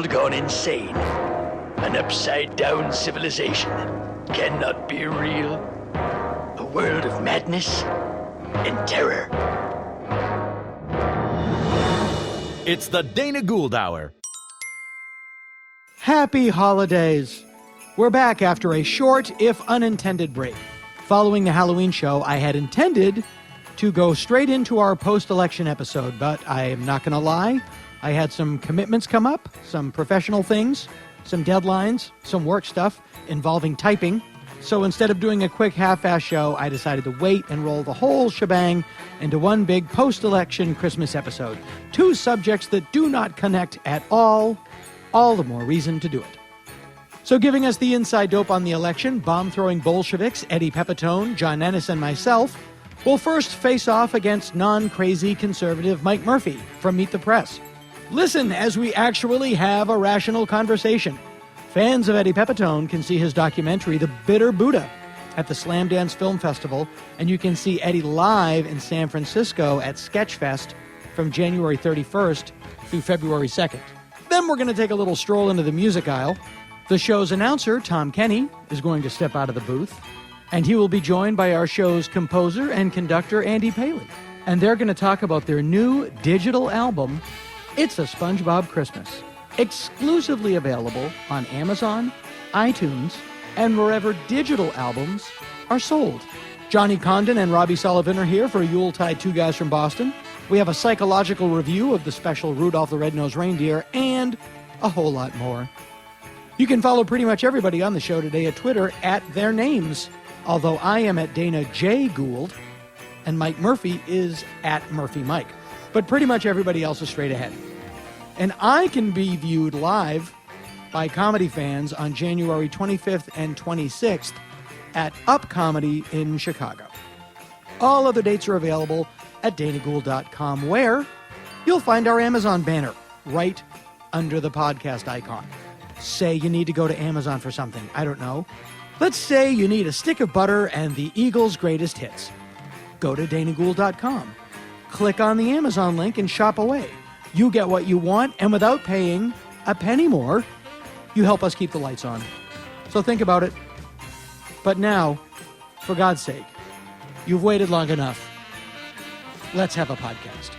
world gone insane. An upside-down civilization that cannot be real. A world of madness and terror. It's the Dana Gould Hour. Happy holidays. We're back after a short, if unintended, break. Following the Halloween show, I had intended to go straight into our post-election episode, but I am not going to lie. I had some commitments come up, some professional things, some deadlines, some work stuff involving typing. So instead of doing a quick half-ass show, I decided to wait and roll the whole shebang into one big post-election Christmas episode. Two subjects that do not connect at all the more reason to do it. So giving us the inside dope on the election, bomb-throwing Bolsheviks, Eddie Pepitone, John Ennis, and myself will first face off against non-crazy conservative Mike Murphy from Meet the Press. Listen as we actually have a rational conversation. Fans of Eddie Pepitone can see his documentary, The Bitter Buddha, at the Slam Dance Film Festival, and you can see Eddie live in San Francisco at Sketchfest from January 31st through February 2nd. Then we're going to take a little stroll into the music aisle. The show's announcer, Tom Kenney, is going to step out of the booth, and he will be joined by our show's composer and conductor, Andy Paley. And they're going to talk about their new digital album, It's a Spongebob Christmas, exclusively available on Amazon, iTunes, and wherever digital albums are sold. Johnny Condon and Robbie Sullivan are here for a Yuletide Two Guys from Boston. We have a psychological review of the special Rudolph the Red-Nosed Reindeer, and a whole lot more. You can follow pretty much everybody on the show today at Twitter at their names, although I am at Dana J. Gould, and Mike Murphy is at Murphy Mike. But pretty much everybody else is straight ahead. And I can be viewed live by comedy fans on January 25th and 26th at Up Comedy in Chicago. All other dates are available at danagould.com, where you'll find our Amazon banner right under the podcast icon. Say you need to go to Amazon for something. I don't know. Let's say you need a stick of butter and the Eagles' greatest hits. Go to danagould.com. Click on the Amazon link and shop away. You get what you want, and without paying a penny more, you help us keep the lights on. So think about it. But now, for God's sake, you've waited long enough. Let's have a podcast.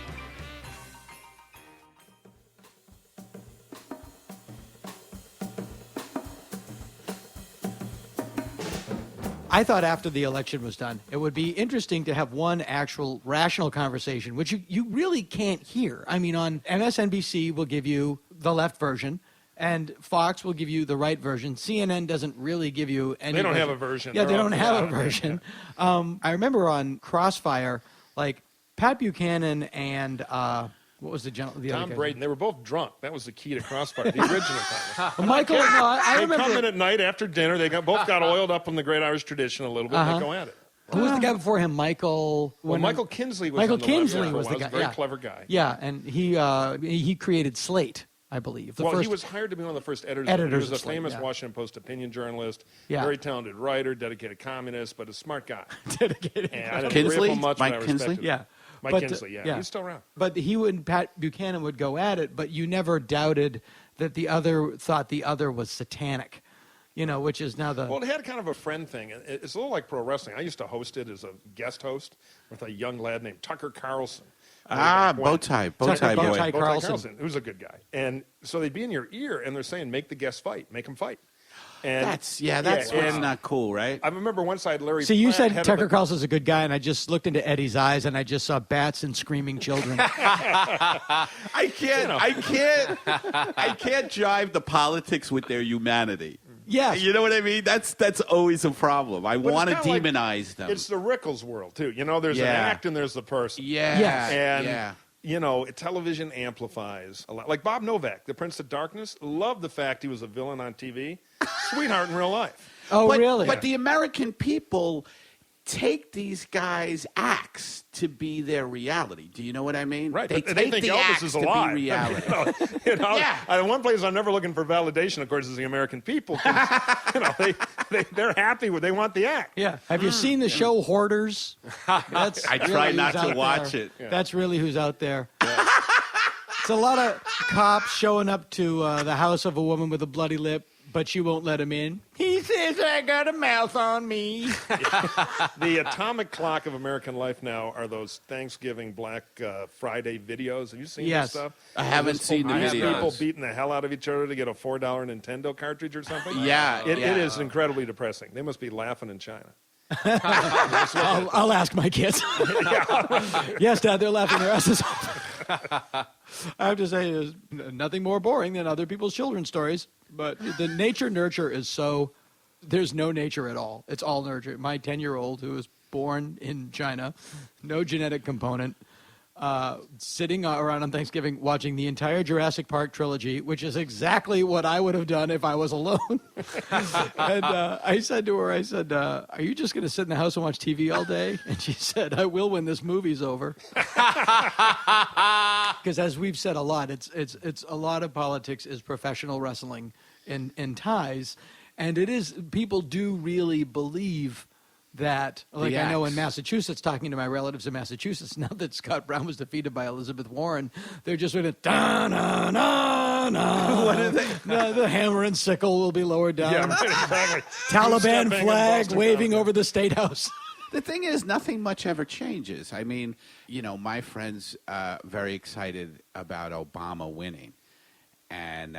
I thought after the election was done, it would be interesting to have one actual rational conversation, which you really can't hear. I mean, on MSNBC will give you the left version, and Fox will give you the right version. CNN doesn't really give you any. They don't have a version. Yeah, they don't have a version. I remember on Crossfire, like Pat Buchanan and what was the Tom Braden. They were both drunk. That was the key to Crossfire, the original thing. Michael, no, I remember. They come in at night after dinner. They both got oiled up on the great Irish tradition a little bit, and they go at it. Who was the guy before him? Michael Kinsley was Michael on the Kinsley left was the for a guy. while. He was a very clever guy. Yeah, and he created Slate, I believe. He was hired to be one of the first editors. He was a famous Washington Post opinion journalist, very talented writer, dedicated communist, but a smart guy. Dedicated. And I didn't agree with him much, but I respected him. Yeah. Mike Kinsley, he's still around. But he and Pat Buchanan would go at it, but you never doubted that the other thought the other was satanic, which is now the... Well, it had kind of a friend thing. It's a little like pro wrestling. I used to host it as a guest host with a young lad named Tucker Carlson. Bowtie Carlson, who's a good guy. And so they'd be in your ear, and they're saying, make the guest fight, make him fight. And that's not cool, right? I remember once I had Larry. See, you said Tucker Carlson's a good guy, and I just looked into Eddie's eyes, and I just saw bats and screaming children. I can't jive the politics with their humanity. Yes. You know what I mean? That's always a problem. I want to demonize them. It's the Rickles world, too. There's an act and there's the person. Yeah. Yes. And television amplifies a lot. Like Bob Novak, the Prince of Darkness, loved the fact he was a villain on TV. Sweetheart in real life. Oh, really? But the American people take these guys' acts to be their reality. Do you know what I mean? Right. They think the Elvis acts is alive. To be reality. One place I'm never looking for validation, of course, is the American people. They're happy with. They want the act. Yeah. Have you seen the show Hoarders? I try not to watch it. Yeah. That's really who's out there. It's a lot of cops showing up to the house of a woman with a bloody lip, but she won't let him in. He says, I got a mouth on me. The atomic clock of American life now are those Thanksgiving Black Friday videos. Have you seen this stuff? I haven't seen the These videos. people beating the hell out of each other to get a $4 Nintendo cartridge or something. Yeah, It yeah. is incredibly depressing. They must be laughing in China. I'll ask my kids. Yes, Dad, they're laughing their asses off. I have to say, there's nothing more boring than other people's children's stories. But the nature nurture is so, there's no nature at all. It's all nurture. My 10-year-old, who was born in China, no genetic component, sitting around on Thanksgiving watching the entire Jurassic Park trilogy, which is exactly what I would have done if I was alone. And I said to her, are you just going to sit in the house and watch TV all day? And she said, I will when this movie's over. Because as we've said a lot, it's a lot of politics is professional wrestling in ties. And it is, people do really believe that, like I know in Massachusetts, talking to my relatives in Massachusetts, now that Scott Brown was defeated by Elizabeth Warren, they're just sort of, da-na-na-na. What are they? The hammer and sickle will be lowered down. Yeah, exactly. Taliban Stepping in flag Boston waving College. over the State House. The thing is, nothing much ever changes. I mean, my friend's very excited about Obama winning. And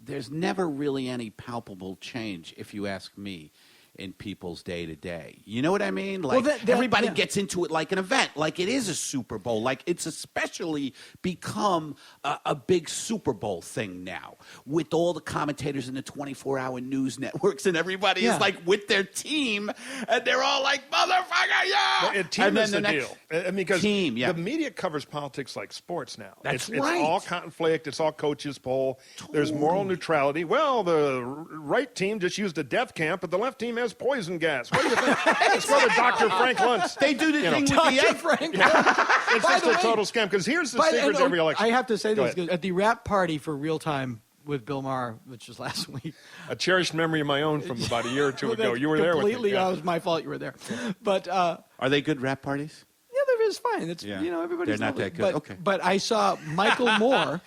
there's never really any palpable change, if you ask me, in people's day-to-day. You know what I mean? Like, everybody gets into it like an event, like it is a Super Bowl, like it's especially become a big Super Bowl thing now, with all the commentators in the 24-hour news networks, and everybody is like with their team, and they're all like, motherfucker, yeah! Well, team and is then the deal. I mean, because team, the media covers politics like sports now. That's it's right. all conflict. It's all coaches poll. There's moral neutrality. Well, the right team just used a death camp, but the left team has poison gas. What do you think? Let's go to Dr. Frank Luntz. They do the thing with the egg. Frank. It's just a total scam, because here's the secret to every election. I have to say Go this, ahead. at the rap party for Real Time with Bill Maher, which was last week. A cherished memory of my own from about a year or two ago. That's You were there with me. completely, it was my fault you were there. But Are they good rap parties? yeah, that is fine. It's Yeah. everybody's They're not lovely. that good. But, Okay. but I saw Michael Moore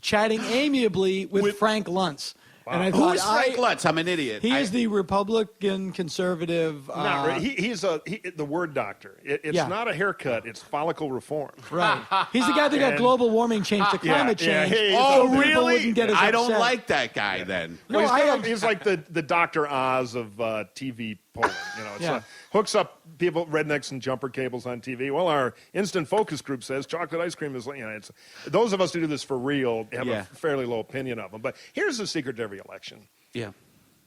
chatting amiably with Frank Luntz. And I thought, Who's Frank Luntz? I'm an idiot. He is the Republican conservative. Not really. He's the word doctor. It's not a haircut. It's follicle reform. Right. He's the guy that got global warming changed to climate change. he's Oh, up there. People really? wouldn't get as I don't upset. like that guy then. No, Well, he's like the Dr. Oz of TV polling. It's hooks up people, rednecks, and jumper cables on TV. Well, our instant focus group says chocolate ice cream is, it's those of us who do this for real have a fairly low opinion of them. But here's the secret to every election. Yeah.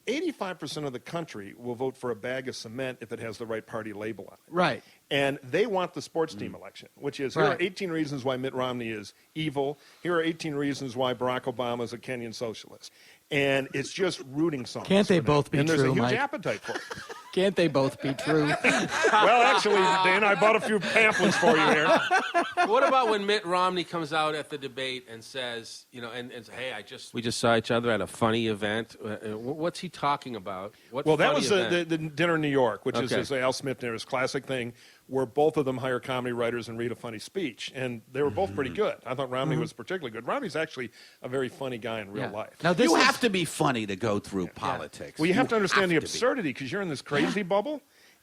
85% of the country will vote for a bag of cement if it has the right party label on it. Right. And they want the sports team election, which is, here are Right. 18 reasons why Mitt Romney is evil. Here are 18 reasons why Barack Obama is a Kenyan socialist. And it's just rooting songs. Can't they both be and there's true, a huge Mike? appetite for it. Can't they both be true? Well, actually, Dan, I bought a few pamphlets for you here. What about when Mitt Romney comes out at the debate and says, and hey, we just saw each other at a funny event. What's he talking about? What Well, that funny was event? the dinner in New York, which Okay. is Al Smith and his classic thing, where both of them hire comedy writers and read a funny speech. And they were both pretty good. I thought Romney was particularly good. Romney's actually a very funny guy in real life. Now this You is, have to be funny to go through politics. Well, you have to understand the have to be. absurdity, because you're in this crazy bubble.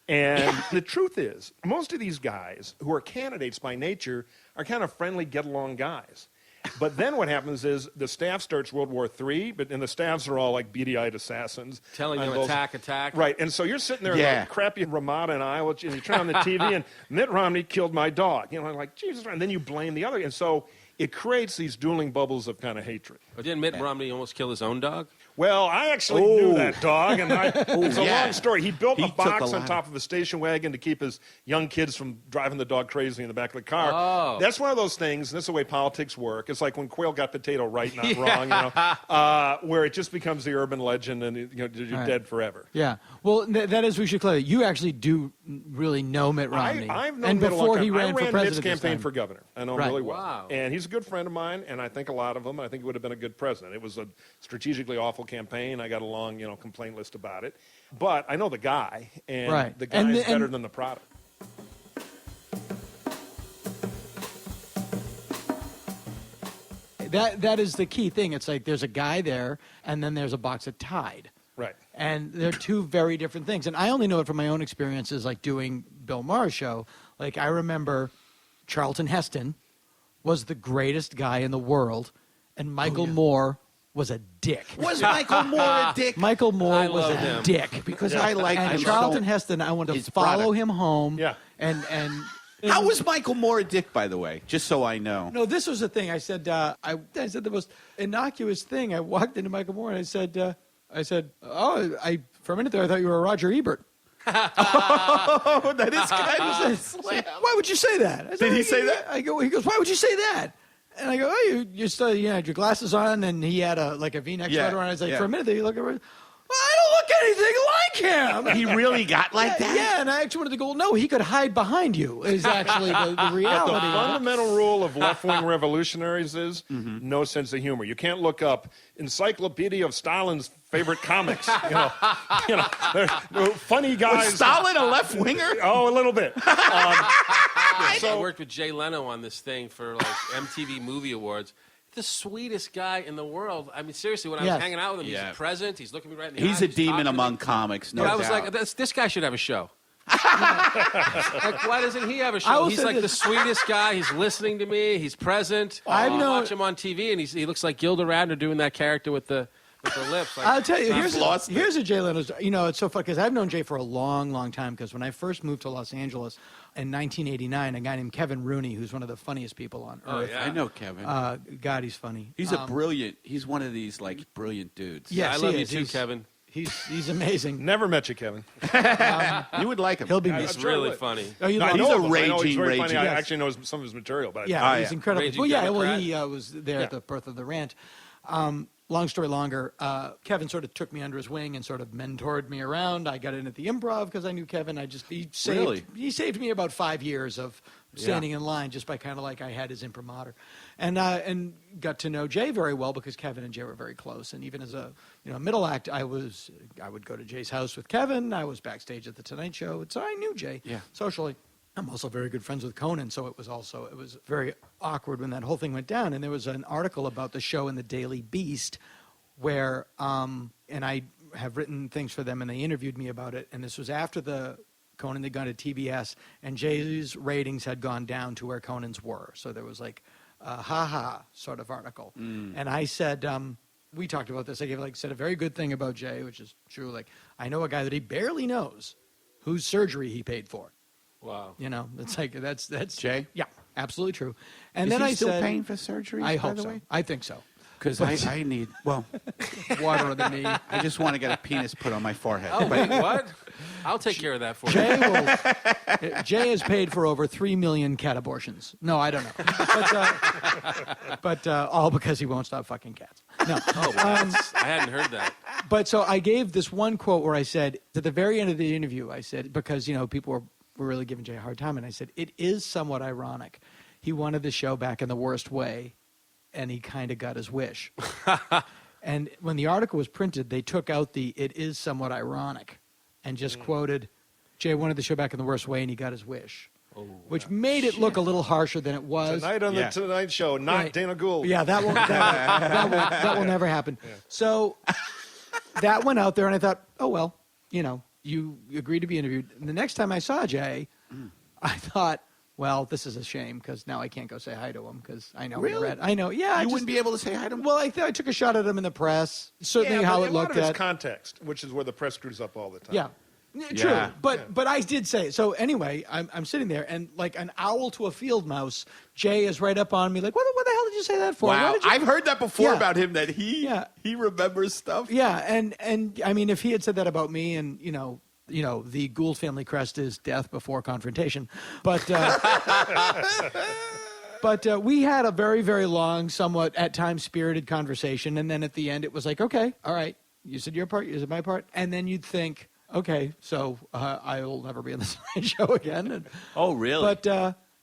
And the truth is, most of these guys who are candidates by nature are kind of friendly, get-along guys. But then what happens is the staff starts World War III, and the staffs are all like beady-eyed assassins. Telling on them both- attack. Right, and so you're sitting there in Yeah. like crappy Ramada in Iowa, and you turn on the TV, and Mitt Romney killed my dog. Like, Jesus, and then you blame the other. And so it creates these dueling bubbles of kind of hatred. But didn't Mitt Romney almost kill his own dog? Well, I actually knew that dog, and it's a yeah. long story. He built He a took box a on lot. top of a station wagon to keep his young kids from driving the dog crazy in the back of the car. Oh. That's one of those things, and that's the way politics work. It's like when Quayle got potato right, not wrong, where it just becomes the urban legend, and you're Right. dead forever. yeah. Well, that is, we should clarify. You actually do really know Mitt Romney. I've known and Mitt a long before time. he ran I for ran president Mitt's this campaign time. for governor. I know him Right. really well. Wow. And he's a good friend of mine, and I think a lot of them. I think he would have been a good president. It was a strategically awful campaign. I got a long, complaint list about it. But I know the guy, and Right. the guy And is the- better and- than the product. That is the key thing. It's like there's a guy there, and then there's a box of Tide. Right. And they're two very different things. And I only know it from my own experiences, like doing Bill Maher's show. Like, I remember Charlton Heston was the greatest guy in the world, and Michael Moore was a dick. Was Michael Moore a dick? Michael Moore was love a him. dick. Because I like And him Charlton so- Heston, I wanted to his follow product. him home. Yeah. And How was Michael Moore a dick, by the way? Just so I know. No, this was the thing. I said I said the most innocuous thing. I walked into Michael Moore and I said, for a minute there I thought you were Roger Ebert. Oh, that is kind of Said, why would you say that? I said, Did he say that? He goes, why would you say that? And I go, oh, you still, you had your glasses on, and he had a V-neck sweater on. I was like, for a minute there, you look at me, I don't look anything like him. He really got like that? Yeah, and I actually wanted to go, no, he could hide behind you, is actually the The reality. fundamental rule of left-wing revolutionaries is no sense of humor. You can't look up Encyclopedia of Stalin's favorite comics. They're funny guys. Was Stalin a left winger? Oh, a little bit. I worked with Jay Leno on this thing for like MTV Movie Awards. The sweetest guy in the world. I mean, seriously, when I was hanging out with him, he's present. He's looking me right in the eye. He's a talking demon to me. among comics, no But doubt. I was like, this guy should have a show. Like, why doesn't he have a I show? will He's say like the this. sweetest guy. He's listening to me. He's present. I've I known- watch him on TV, and he looks like Gilda Radner doing that character with the lips. Like, I'll tell you, it's here's a Jay Leno's. It's so fun because I've known Jay for a long, long time. Because when I first moved to Los Angeles in 1989, a guy named Kevin Rooney, who's one of the funniest people on earth. yeah. I know Kevin. God, he's funny. He's a brilliant. He's one of these like brilliant dudes. Yes, I he love you is. too, He's- Kevin. He's amazing. Never met you, Kevin. You would like him. He'll be I'm missed. He's sure I really would. funny. Oh, you No, I love He's know a him. I know he's raging, very funny. raging. I Yes. actually know some of his material. But Yeah, Oh, he's yeah. incredible. Raging Well, yeah, well, Democrat. he was there at the birth of the rant. Long story longer, Kevin sort of took me under his wing and sort of mentored me around. I got in at the Improv because I knew Kevin. He saved me about 5 years of standing in line just by kind of like I had his imprimatur, and got to know Jay very well because Kevin and Jay were very close. And even as a middle act, I would go to Jay's house with Kevin. I was backstage at the Tonight Show, so I knew Jay socially. I'm also very good friends with Conan, so it was very awkward when that whole thing went down. And there was an article about the show in the Daily Beast where, and I have written things for them, and they interviewed me about it. And this was after the Conan had gone to TBS, and Jay's ratings had gone down to where Conan's were. So there was like a ha-ha sort of article. And I said, we talked about this. I said a very good thing about Jay, which is true. Like, I know a guy that he barely knows whose surgery he paid for. Wow. It's like that's Jay? Yeah, absolutely true. And Is then he I still said, paying for surgery? I by hope the so. way? I think so. Because I need Water on the knee. I just want to get a penis put on my forehead. Oh, wait, what? I'll take care of that for you. Jay has paid for over 3 million cat abortions. No, I don't know. But all because he won't stop fucking cats. No. Oh, I hadn't heard that. But so I gave this one quote where I said, at the very end of the interview, I said, because, people were really giving Jay a hard time, and I said, it is somewhat ironic. He wanted the show back in the worst way, and he kind of got his wish. And when the article was printed, they took out the "it is somewhat ironic" and just quoted, Jay wanted the show back in the worst way, and he got his wish. Which made it look a little harsher than it was. Tonight on the Tonight Show, not Right. Dana Gould. Yeah, that will never happen. Yeah. So that went out there, and I thought, oh, well, you agreed to be interviewed. And the next time I saw Jay, I thought, well, this is a shame because now I can't go say hi to him because I know he Really? read. I know, yeah. You wouldn't be able to say hi to him? Well, I took a shot at him in the press. Certainly how but it a lot looked of it's at. context, which is where the press screws up all the time. Yeah. True, Yeah. but I did say it. So anyway, I'm sitting there, and like an owl to a field mouse, Jay is right up on me, like, what the hell did you say that for? Wow, Why did you-" I've heard that before Yeah. about him, that he Yeah. he remembers stuff. Yeah, and I mean, if he had said that about me, and the Gould family crest is death before confrontation, but we had a very, very long, somewhat at times spirited conversation, and then at the end it was like, okay, all right, you said your part, you said my part, and then you'd think, okay, so I will never be on the Tonight Show again. And, Oh, really? but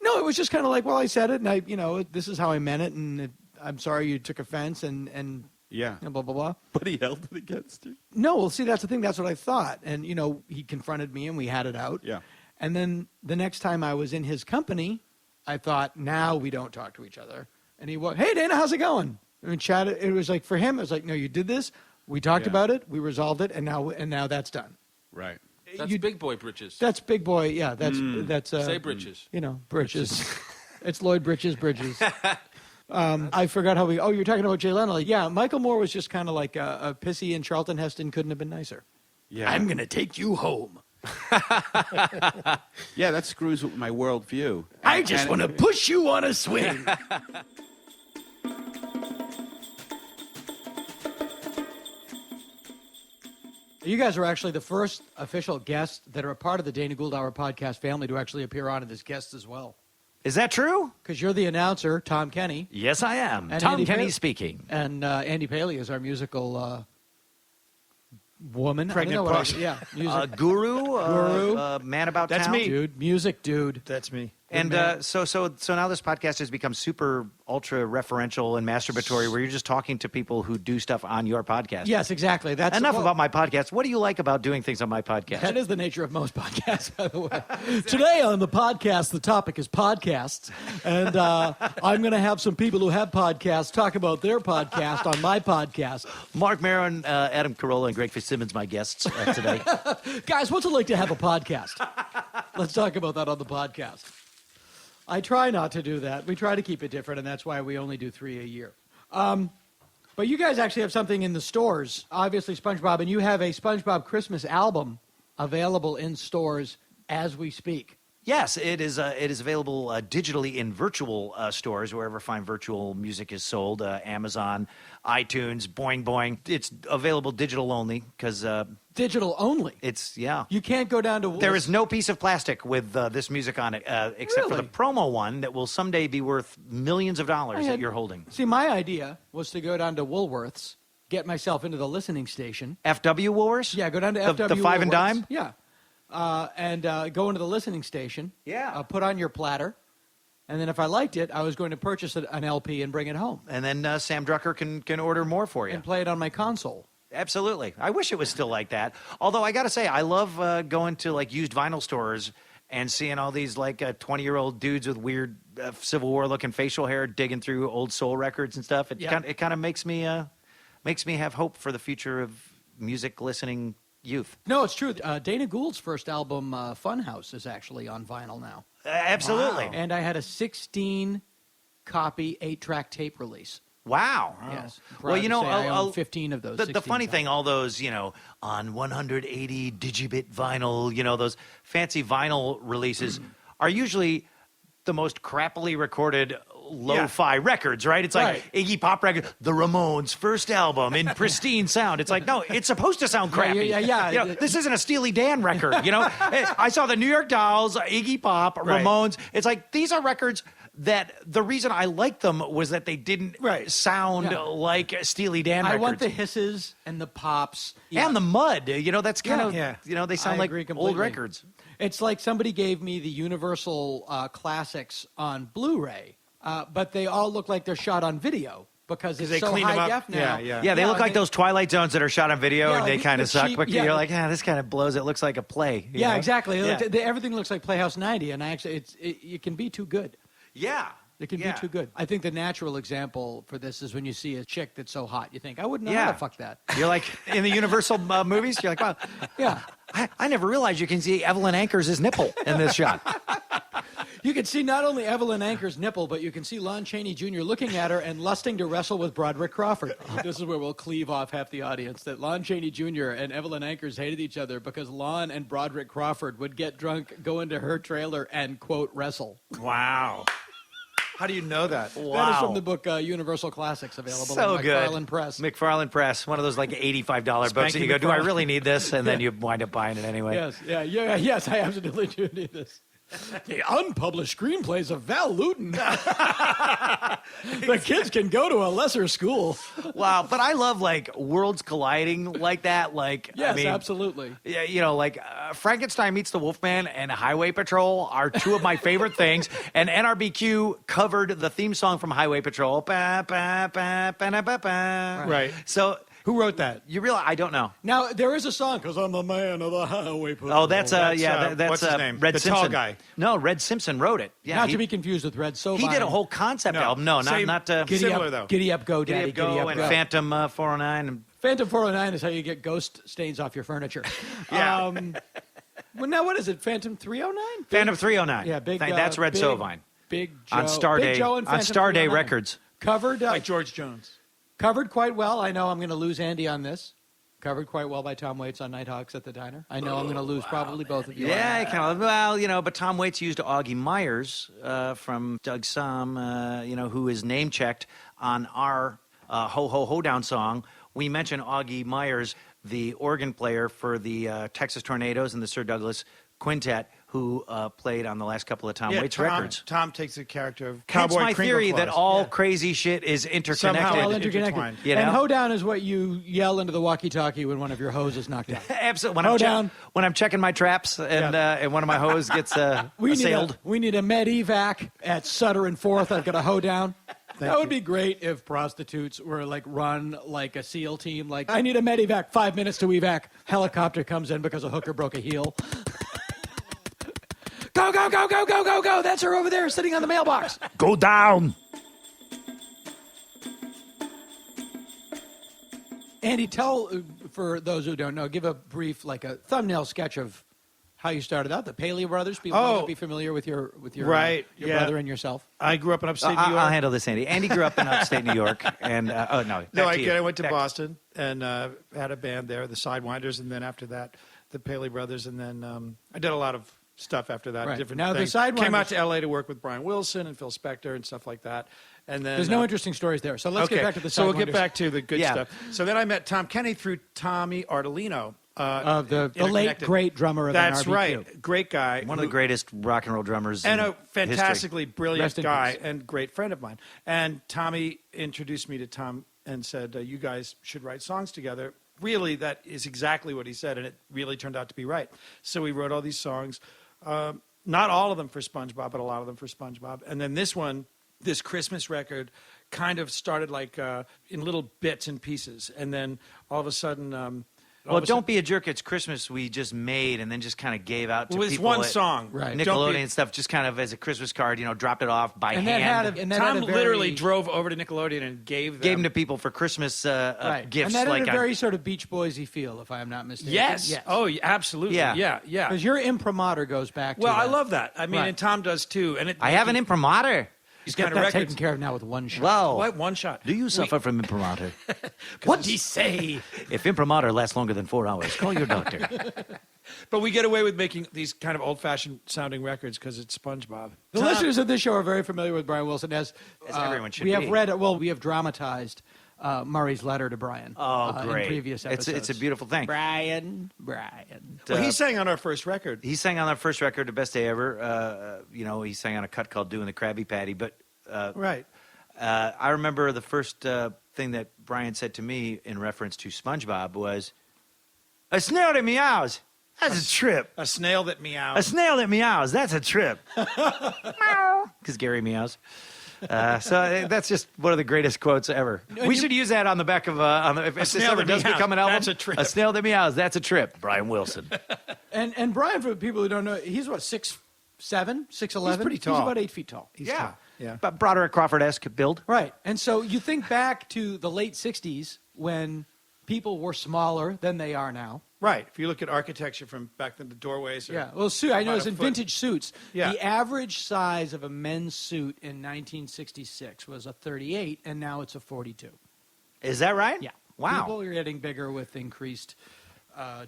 no, it was just kind of like, well, I said it, and this is how I meant it, and I'm sorry you took offense, and yeah. blah blah blah. But he held it against you. No, well, see, that's the thing. That's what I thought. And, he confronted me and we had it out. Yeah. And then the next time I was in his company, I thought, now we don't talk to each other And he walked, hey, Dana, how's it going? And we chatted. It was like, for him, it was like, no, you did this. We talked about it. We resolved it. And now that's done. Right. That's big boy britches. That's big boy. Yeah, that's Say britches. Britches. It's Lloyd Britches. I forgot how we. Oh, you're talking about Jay Leno. Yeah, Michael Moore was just kind of like a pissy, and Charlton Heston couldn't have been nicer. Yeah. I'm gonna take you home. Yeah, that screws with my worldview. I just want to push you on a swing. You guys are actually the first official guests that are a part of the Dana Gould Hour podcast family to actually appear on it as guests as well. Is that true? Because you're the announcer, Tom Kenney. Yes, I am. And Tom Andy Kenney Paley. speaking. And Andy Paley is our musical woman. Pregnant push. Music Guru. Man about That's town. me. dude. Music dude. That's me. And so now this podcast has become super ultra referential and masturbatory, where you're just talking to people who do stuff on your podcast. Yes, exactly. That's Enough about my podcast. What do you like about doing things on my podcast? That is the nature of most podcasts, by the way. Today on the podcast, the topic is podcasts. And I'm going to have some people who have podcasts talk about their podcast on my podcast. Mark Maron, Adam Carolla, and Greg Fitzsimmons, my guests today. Guys, what's it like to have a podcast? Let's talk about that on the podcast. I try not to do that. We try to keep it different, and that's why we only do 3 a year. But you guys actually have something in the stores, obviously SpongeBob, and you have a SpongeBob Christmas album available in stores as we speak. Yes, it is available digitally in virtual stores, wherever fine virtual music is sold, Amazon, iTunes, Boing Boing. It's available digital only because... Digital only? You can't go down to... There is no piece of plastic with this music on it, except for the promo one that will someday be worth millions of dollars that you're holding. See, my idea was to go down to Woolworths, get myself into the listening station. FW Woolworths? Yeah, go down to FW The five and Woolworths. dime? Yeah. And go into the listening station. Yeah. Put on your platter. And then if I liked it, I was going to purchase an LP and bring it home. And then Sam Drucker can order more for you. And play it on my console. Absolutely. I wish it was still like that. Although I got to say, I love going to like used vinyl stores and seeing all these like 20-year-old dudes with weird Civil War looking facial hair digging through old soul records and stuff. It kind of makes me have hope for the future of music listening youth. No, it's true. Dana Gould's first album, Funhouse, is actually on vinyl now. Absolutely. Wow. And I had a 16-copy 8-track tape release. Wow. Yes. Well, I own 15 of those. The funny thing, all those, on 180 digibit vinyl, those fancy vinyl releases are usually the most crappily recorded lo-fi records, right? It's like Iggy Pop record, the Ramones' first album in pristine sound. It's like, no, it's supposed to sound crappy. Yeah. This isn't a Steely Dan record, I saw the New York Dolls, Iggy Pop, Ramones. It's like, these are records that the reason I liked them was that they didn't sound like Steely Dan records. I want the hisses and the pops. And the mud. That's kind of, they sound like old records. It's like somebody gave me the Universal Classics on Blu-ray, but they all look like they're shot on video because it's so high def now. Yeah, they look like those Twilight Zones that are shot on video and they kind of suck. Cheap, but you're like, this kind of blows. It looks like a play. Yeah, exactly. Everything looks like Playhouse 90, and it can be too good. Yeah. It can be too good. I think the natural example for this is when you see a chick that's so hot, you think, I wouldn't know how to fuck that. You're like, in the Universal movies, you're like, wow. Yeah. I never realized you can see Evelyn Anchors' nipple in this shot. You can see not only Evelyn Anchor's nipple, but you can see Lon Chaney Jr. looking at her and lusting to wrestle with Broderick Crawford. This is where we'll cleave off half the audience, that Lon Chaney Jr. and Evelyn Anchors hated each other because Lon and Broderick Crawford would get drunk, go into her trailer, and, quote, wrestle. Wow. How do you know that? Wow. That is from the book Universal Classics, available on McFarlane Press. McFarlane Press, one of those like $85 books that you go, do I really need this? And then you wind up buying it anyway. Yes, I absolutely do need this. The unpublished screenplays of Val Lewton. The kids can go to a lesser school. Wow, but I love like worlds colliding like that. Like, yes, absolutely. Yeah, like Frankenstein Meets the Wolfman and Highway Patrol are two of my favorite things. And NRBQ covered the theme song from Highway Patrol. Right. So. Who wrote that? You realize I don't know. Now there is a song because I'm the man of the highway patrol. Oh, that's what's his name? Red The Simpson. tall guy. No, Red Simpson wrote it. Yeah, Not to be confused with Red Sovine. he did a whole concept album. No, not Giddy Similar, up, though. Giddy up, go, Giddy daddy. Up Go Giddy up, and go. Phantom 409. And Phantom 409 is how you get ghost stains off your furniture. Yeah. Well, now what is it? Phantom 309? Phantom 309. Yeah, big. That's Red big, Sovine. Big Joe. On Star Big Day. Joe and On Phantom Star Day 309. Records. Covered Like George Jones. Covered quite well. I know I'm going to lose Andy on this. Covered quite well by Tom Waits on Nighthawks at the Diner. I know I'm going to lose probably both of you. Yeah, kind of. Well, but Tom Waits used Augie Myers from Doug Somm, who is name checked on our Ho Ho Hoedown song. We mentioned Augie Myers, the organ player for the Texas Tornadoes and the Sir Douglas Quintet, who played on the last couple of Tom Waits records. Tom takes the character of Hence Cowboy my theory Kringle that Claus. all crazy shit is interconnected. Somehow All interconnected. intertwined. You know? And hoedown is what you yell into the walkie-talkie when one of your hose is knocked out. Absolutely. Hoedown. When I'm checking my traps and one of my hose gets assailed. We need a med evac at Sutter and Fourth. I've got a hoedown. That would be great if prostitutes were run like a SEAL team. Like, I need a med evac, 5 minutes to evac. Helicopter comes in because a hooker broke a heel. Go, go, go, go, go, go, go. That's her over there sitting on the mailbox. Go down. Andy, tell, for those who don't know, give a brief, a thumbnail sketch of how you started out. The Paley brothers, people might be familiar with your Right, your yeah. brother and yourself. I grew up in upstate New York. I'll handle this, Andy. Andy grew up in upstate New York. And, I went to Boston and had a band there, the Sidewinders, and then after that, the Paley brothers, and then I did a lot of stuff after that. Right. Different Now, the things. Sidewinders- Came out to L.A. to work with Brian Wilson and Phil Spector and stuff like that. And then There's no interesting stories there. So let's get back to the So we'll get Sidewinders. back to the good Yeah. stuff. So then I met Tom Kenney through Tommy Artolino. Of the late, Interconnected. great drummer of That's NRBQ. right. Great guy. one of the greatest rock and roll drummers and in a fantastically Rest brilliant in guy peace. and great friend of mine. And Tommy introduced me to Tom and said, you guys should write songs together. Really, that is exactly what he said, and it really turned out to be right. So we wrote all these songs, not all of them for SpongeBob, but a lot of them for SpongeBob. And then this one, this Christmas record, kind of started in little bits and pieces. And then all of a sudden... Well, Don't Be a Jerk, It's Christmas we just made and then just kind of gave out to Well, it's people. one at song. Right. Nickelodeon Don't Be- and stuff, just kind of as a Christmas card, dropped it off by And hand. that had Tom a very, literally drove over to Nickelodeon and gave Gave them to people for Christmas right. gifts. And that had a on- very sort of Beach Boysy feel, if I'm not mistaken. Yes. Oh, yeah, absolutely. Yeah. Yeah. Because your imprimatur goes back Well, to I that. love that. I mean, Right. and Tom does too. And I have an imprimatur. He's Get got that records. taken care of now with one shot. Wow. What? One shot. Do you suffer from imprimatur? What'd he say? If imprimatur lasts longer than 4 hours, call your doctor. But we get away with making these kind of old-fashioned sounding records because it's SpongeBob. The listeners of this show are very familiar with Brian Wilson, as everyone should we have be. we have dramatized Murray's letter to Brian. Oh, great. In previous episodes. It's a beautiful thing. Brian. Well, he sang on our first record. He sang on our first record, The Best Day Ever. He sang on a cut called Doing the Krabby Patty. But Right. I remember the first thing that Brian said to me in reference to SpongeBob was, "A snail that meows, that's a trip. A snail that meows. A snail that meows, that's a trip." Meow. Because Gary meows. So that's just one of the greatest quotes ever. We should use that on the back of if this snail ever that does meows, become an album. that's a trip. A snail that meows, that's a trip. Brian Wilson. And Brian, for people who don't know, he's what, 6'7", 6'11"? He's pretty tall. He's about 8 feet tall. He's Yeah. tall. Yeah. But Broderick Crawford-esque build. Right. And so you think back to the late 60s when people were smaller than they are now. Right. If you look at architecture from back then, the doorways. Yeah. Well, I noticed a in foot. vintage suits, Yeah. the average size of a men's suit in 1966 was a 38, and now it's a 42. Is that right? Yeah. Wow. People are getting bigger with increased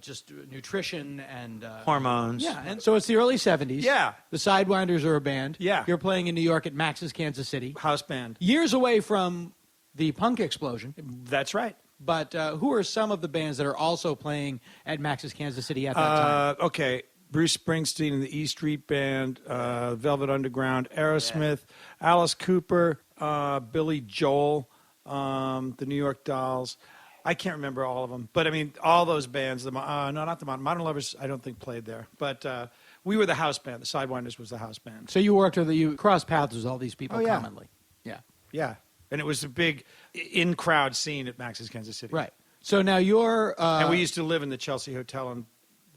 just nutrition and Hormones. Yeah, and so it's the early 70s. Yeah. The Sidewinders are a band. Yeah. You're playing in New York at Max's Kansas City. House band. Years away from the punk explosion. That's right. But who are some of the bands that are also playing at Max's Kansas City at that time? Okay. Bruce Springsteen and the E Street Band, Velvet Underground, Aerosmith, Alice Cooper, Billy Joel, the New York Dolls. I can't remember all of them, but I mean all those bands. Not the Modern Lovers. I don't think played there, but we were the house band. The Sidewinders was the house band. So you crossed paths with all these people Oh, yeah. commonly. Yeah. Yeah, and it was a big in-crowd scene at Max's Kansas City. Right. So now you're... and we used to live in the Chelsea Hotel and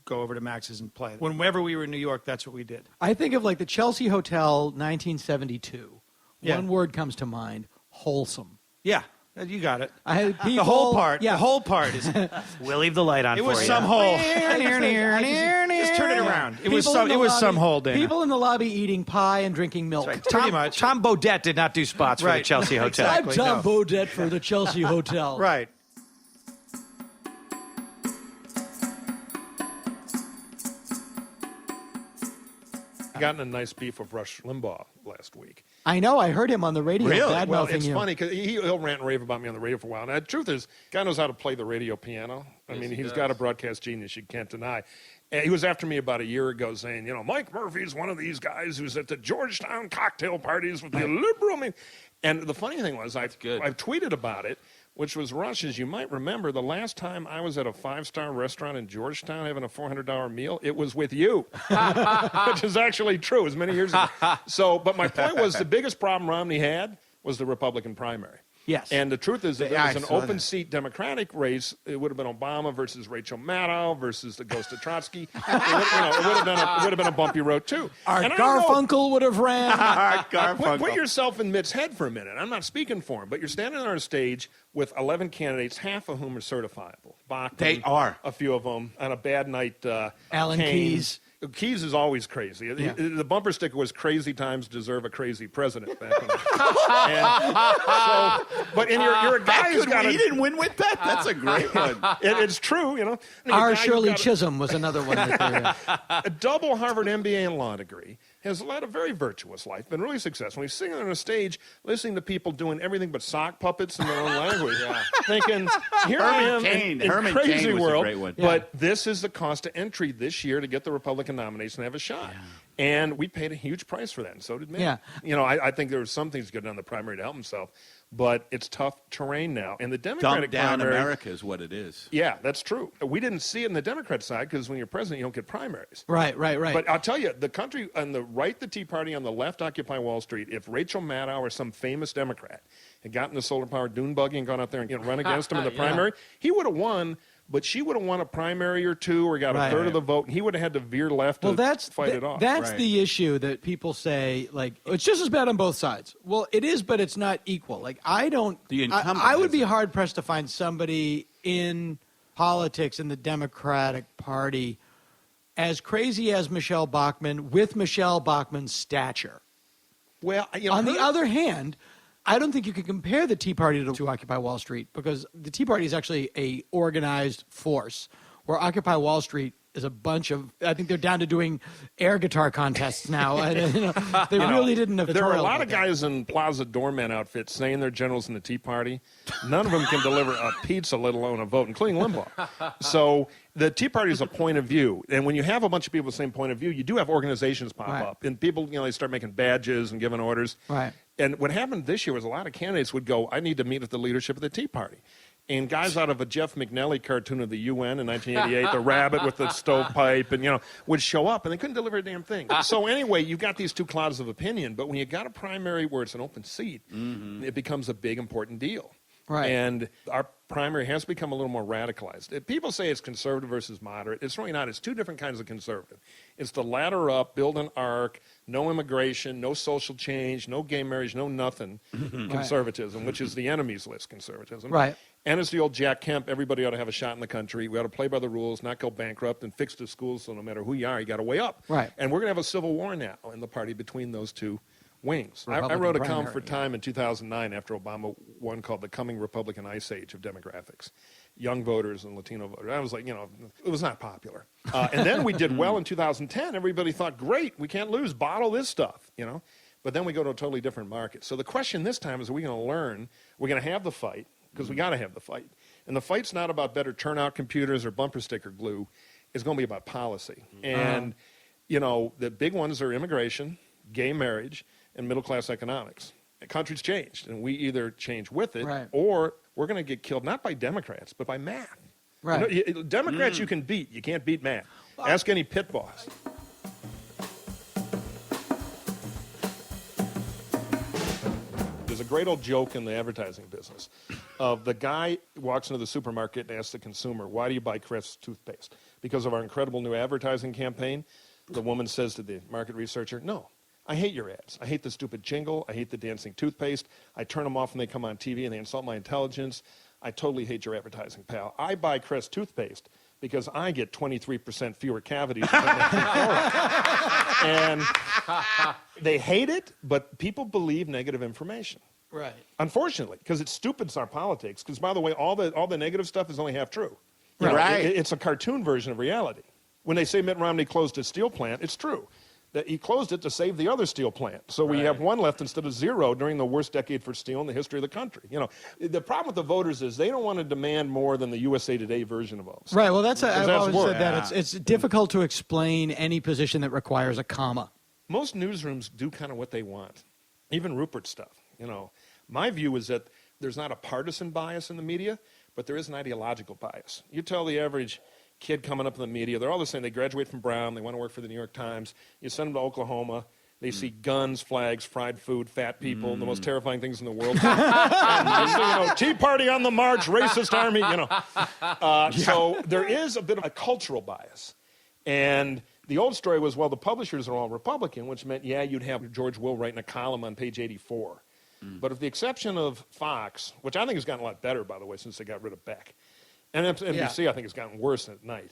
go over to Max's and play. Whenever we were in New York, that's what we did. I think of like the Chelsea Hotel 1972. Yeah. One word comes to mind, wholesome. Yeah, you got it. I had people, The whole part. Yeah. The whole part is. We'll leave the light on. It was for some you. hole. Just turn it around. It was People some. in It the was lobby- some hole, Dana. People in the lobby eating pie and drinking milk. Right. Pretty much. Tom Bodette did not do spots for the Right. Chelsea Hotel. Exactly. I'm Tom no. Bodette for the Chelsea Hotel. Right. Gotten a nice beef with Rush Limbaugh last week. I know. I heard him on the radio. Bad Well, mouthing it's you. funny because he'll rant and rave about me on the radio for a while. And the truth is, guy knows how to play the radio piano. I mean, he's got a broadcast genius you can't deny. And he was after me about a year ago saying, Mike Murphy's one of these guys who's at the Georgetown cocktail parties with the liberal. And the funny thing was, I've tweeted about it, which was Rush, as you might remember, the last time I was at a 5-star restaurant in Georgetown having a $400 meal, it was with you, which is actually true. It was many years ago. But my point was the biggest problem Romney had was the Republican primary. Yes. And the truth is that Yeah, there was I an saw open that. seat Democratic race. It would have been Obama versus Rachel Maddow versus the ghost of Trotsky. It would have been a bumpy road, too. Art And I don't know- Garfunkel would have ran. Put yourself in Mitt's head for a minute. I'm not speaking for him, but you're standing on a stage with 11 candidates, half of whom are certifiable. Bachman, They are. a few of them. On a bad night, Alan Keynes. Keys is always crazy. Yeah. The bumper sticker was "Crazy times deserve a crazy president." Back when you're a guy who's got He didn't win with that? That's a great one. It's true, You're a R. guy who's Shirley got a- Chisholm was another one. a double Harvard MBA and law degree, has led a very virtuous life, been really successful. He's sitting on a stage listening to people doing everything but sock puppets in their own language, thinking, here I am in Herman crazy Cain was a world, great one. but this is the cost of entry this year to get the Republican nomination and have a shot. Yeah. And we paid a huge price for that, and so did Mitt. Yeah. I think there were some things he could have done in the primary to help himself, but it's tough terrain now. And the Democratic Dumb down primary, America is what it is. yeah, that's true. We didn't see it in the Democrat side because when you're president, you don't get primaries. Right. But I'll tell you, the country on the right, the Tea Party, on the left, Occupy Wall Street, if Rachel Maddow or some famous Democrat had gotten the solar-powered dune buggy and gone out there and run against him in the primary, he would have won, but she would have won a primary or two or got a third of the vote, and he would have had to veer left to fight it off. That's Right. the issue that people say, like, it's just as bad on both sides. Well, it is, but it's not equal. Like, The incumbent I would has be it. hard-pressed to find somebody in politics in the Democratic Party as crazy as Michelle Bachmann with Michelle Bachmann's stature. Well, On the other hand, I don't think you can compare the Tea Party to Occupy Wall Street because the Tea Party is actually a organized force, where Occupy Wall Street is a bunch of. I think they're down to doing air guitar contests now. They really didn't have. There are a lot of guys in Plaza doorman outfits saying they're generals in the Tea Party. None of them can deliver a pizza, let alone a vote, including Limbaugh. So the Tea Party is a point of view, and when you have a bunch of people with the same point of view, you do have organizations pop up, and people, they start making badges and giving orders. Right. And what happened this year was a lot of candidates would go, I need to meet with the leadership of the Tea Party. And guys out of a Jeff McNally cartoon of the UN in 1988, the rabbit with the stovepipe, and, would show up, and they couldn't deliver a damn thing. So anyway, you've got these two clouds of opinion, but when you got a primary where it's an open seat, it becomes a big, important deal. Right. And our primary has become a little more radicalized. If people say it's conservative versus moderate, it's really not. It's two different kinds of conservative. It's the ladder up, build an arc, no immigration, no social change, no gay marriage, no nothing conservatism, which is the enemy's list conservatism. Right. And it's the old Jack Kemp, everybody ought to have a shot in the country. We ought to play by the rules, not go bankrupt, and fix the schools so no matter who you are, you got to weigh up. Right. And we're going to have a civil war now in the party between those two wings. I Republican wrote a column primary, for Time in 2009 after Obama won called The Coming Republican Ice Age of Demographics. Young voters and Latino voters. I was like, it was not popular. And then we did well in 2010. Everybody thought, great, we can't lose, bottle this stuff, But then we go to a totally different market. So the question this time is, are we going to learn? We're going to have the fight, because we got to have the fight. And the fight's not about better turnout computers or bumper sticker glue. It's going to be about policy. And, the big ones are immigration, gay marriage, and middle-class economics. The country's changed, and we either change with it, or we're going to get killed not by Democrats, but by math. Right. Democrats you can beat. You can't beat math. Ask any pit boss. Does a great old joke in the advertising business of the guy walks into the supermarket and asks the consumer, why do you buy Crest toothpaste? Because of our incredible new advertising campaign. The woman says to the market researcher, no, I hate your ads. I hate the stupid jingle. I hate the dancing toothpaste. I turn them off when they come on TV and they insult my intelligence. I totally hate your advertising, pal. I buy Crest toothpaste because I get 23% fewer cavities. And they hate it, but people believe negative information. Right. Unfortunately, because it stupids our politics. Because, by the way, all the negative stuff is only half true. You know, right. It's a cartoon version of reality. When they say Mitt Romney closed his steel plant, it's true. That he closed it to save the other steel plant. So we have one left instead of zero during the worst decade for steel in the history of the country. You know, the problem with the voters is they don't want to demand more than the USA Today version of those. Right. Well, I've always said that. Yeah. It's difficult to explain any position that requires a comma. Most newsrooms do kind of what they want, even Rupert stuff. You know, my view is that there's not a partisan bias in the media, but there is an ideological bias. You tell the average kid coming up in the media, they're all the same. They graduate from Brown, they want to work for the New York Times. You send them to Oklahoma, they see guns, flags, fried food, fat people, the most terrifying things in the world. And they say, you know, Tea Party on the march, racist army, you know. So there is a bit of a cultural bias. And the old story was, well, the publishers are all Republican, which meant, yeah, you'd have George Will writing a column on page 84. But with the exception of Fox, which I think has gotten a lot better, by the way, since they got rid of Beck, and NBC, I think, has gotten worse at night.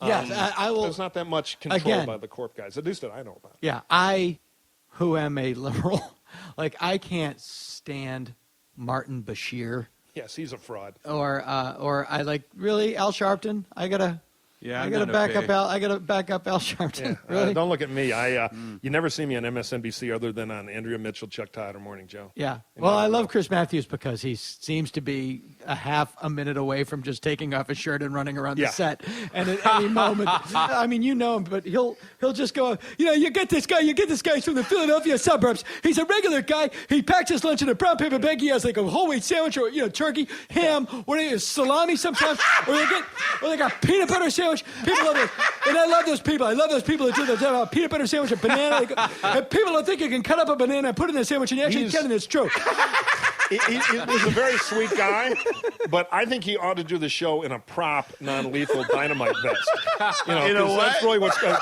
Yes, I will. There's not that much control by the corp guys, at least that I know about. Yeah, I, who am a liberal, like I can't stand Martin Bashir. Yes, he's a fraud. Or I like really Al Sharpton. I gotta back up Al Sharpton. Yeah, really? Don't look at me. You never see me on MSNBC other than on Andrea Mitchell, Chuck Todd, or Morning Joe. Yeah. Well, I love Chris Matthews because he seems to be a minute away from just taking off his shirt and running around the set. And at any moment, I mean, you know him, but he'll just go, you know, you get this guy. He's from the Philadelphia suburbs. He's a regular guy. He packs his lunch in a brown paper bag. He has like a whole wheat sandwich or, you know, turkey, ham, salami sometimes, or they got peanut butter sandwich. People love it. And I love those people. I love those people that do the peanut butter sandwich and banana. And people don't think you can cut up a banana and put it in a sandwich, and you actually can, and it's true. He's a very sweet guy, but I think he ought to do the show in a prop, non-lethal dynamite vest. You know that's really what's a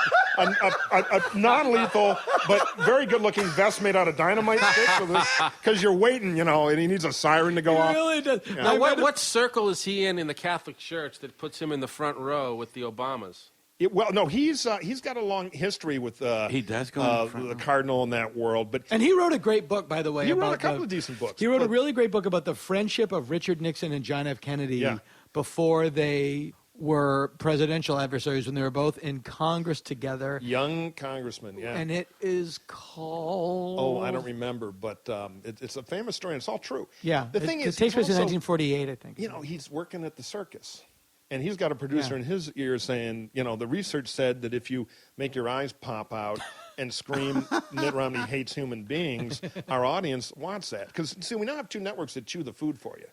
non-lethal but very good-looking vest made out of dynamite sticks. Because you're waiting, you know, and he needs a siren to go off. He really does. Yeah. Now, what circle is he in the Catholic Church that puts him in the front row with the Obamas? Well, no, he's got a long history with he does go the cardinal in that world. And he wrote a great book, by the way. He wrote a couple of decent books. He wrote a really great book about the friendship of Richard Nixon and John F. Kennedy before they were presidential adversaries, when they were both in Congress together. Young congressman, yeah. And it is called... Oh, I don't remember, but it's a famous story, and it's all true. Yeah. The thing is, it takes place in 1948, I think. You know, he's working at the circus. And he's got a producer in his ear saying, you know, the research said that if you make your eyes pop out and scream, Mitt Romney hates human beings, our audience wants that. Because, see, we now have two networks that chew the food for you.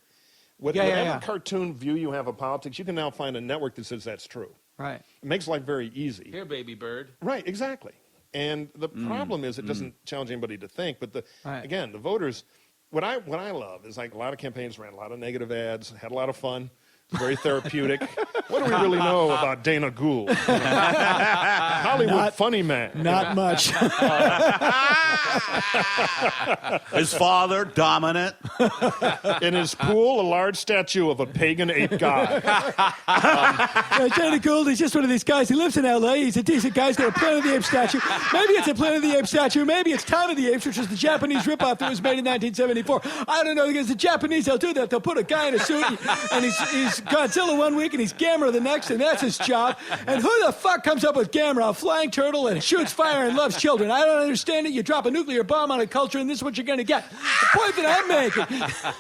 Whatever cartoon view you have of politics, you can now find a network that says that's true. Right. It makes life very easy. Here, baby bird. Right, exactly. And the problem is it doesn't challenge anybody to think. But, again, the voters, what I love is, like, a lot of campaigns ran a lot of negative ads, had a lot of fun. Very therapeutic. What do we really know about Dana Gould? Hollywood funny man. Not much. His father, dominant. In his pool, a large statue of a pagan ape god. Dana Gould, he's just one of these guys. He lives in L.A. He's a decent guy. He's got a Planet of the Apes statue. Maybe it's a Planet of the Apes statue. Maybe it's Town of the Apes, which was the Japanese ripoff that was made in 1974. I don't know, because the Japanese, they'll do that. They'll put a guy in a suit, and he's Godzilla one week and he's Gamera the next, and that's his job. And who the fuck comes up with Gamera, a flying turtle and shoots fire and loves children? I don't understand it. You drop a nuclear bomb on a culture and this is what you're going to get. The point that I'm making.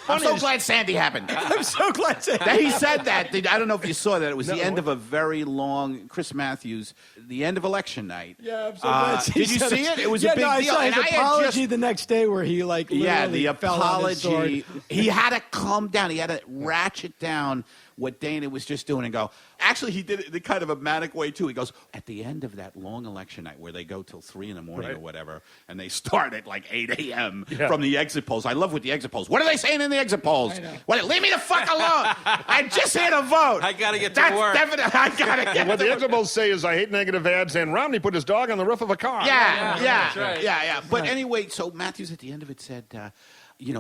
I'm so glad Sandy happened. I'm so glad Sandy. He said that. I don't know if you saw that. It was the end of a very long, Chris Matthews, the end of election night. Yeah, I'm so glad Did you see it? It was a big deal. I saw his apology the next day where he the fell on his sword. apology. He had to calm down. He had to ratchet down what Dana was just doing and go, actually, he did it in kind of a manic way, too. He goes, at the end of that long election night where they go till 3 in the morning or whatever, and they start at like 8 a.m. from the exit polls. I love what the exit polls. What are they saying in the exit polls? What, leave me the fuck alone. I'm just here to vote. I got to get to work. Definitely, I got to get What the exit polls say is, I hate negative ads, and Romney put his dog on the roof of a car. Yeah. But anyway, so Matthews at the end of it said,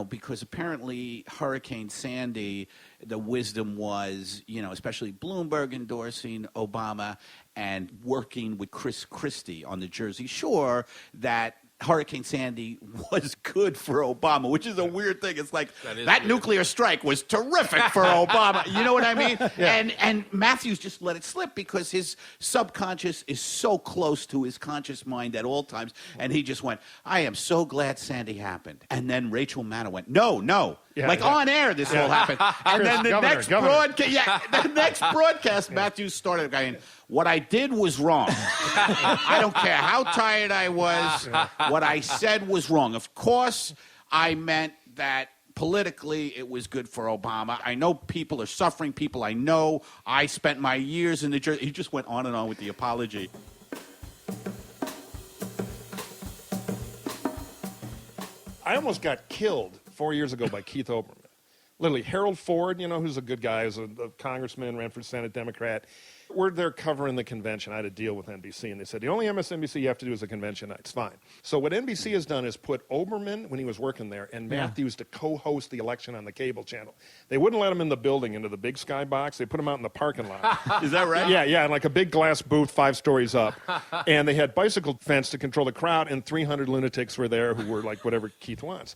because apparently Hurricane Sandy, the wisdom was, especially Bloomberg endorsing Obama and working with Chris Christie on the Jersey Shore, that Hurricane Sandy was good for Obama, which is a weird thing. It's like that nuclear strike was terrific for Obama. You know what I mean? And Matthews just let it slip because his subconscious is so close to his conscious mind at all times. And he just went, I am so glad Sandy happened. And then Rachel Maddow went, no. On air, this will happen. And then the next broadcast, Matthews started going, what I did was wrong. I don't care how tired I was. What I said was wrong. Of course, I meant that politically it was good for Obama. I know people are suffering. People I know. I spent my years in the Jersey. He just went on and on with the apology. I almost got killed 4 years ago by Keith Olbermann. Literally, Harold Ford, who's a good guy, who's a congressman, ran for Senate Democrat. We're there covering the convention. I had a deal with NBC, and they said, the only MSNBC you have to do is a convention night. It's fine. So what NBC has done is put Olbermann, when he was working there, and Matthews to co-host the election on the cable channel. They wouldn't let him in the building, into the big skybox. They put him out in the parking lot. Is that right? Yeah, in like a big glass booth 5 stories up. And they had bicycle fence to control the crowd, and 300 lunatics were there who were like whatever Keith wants.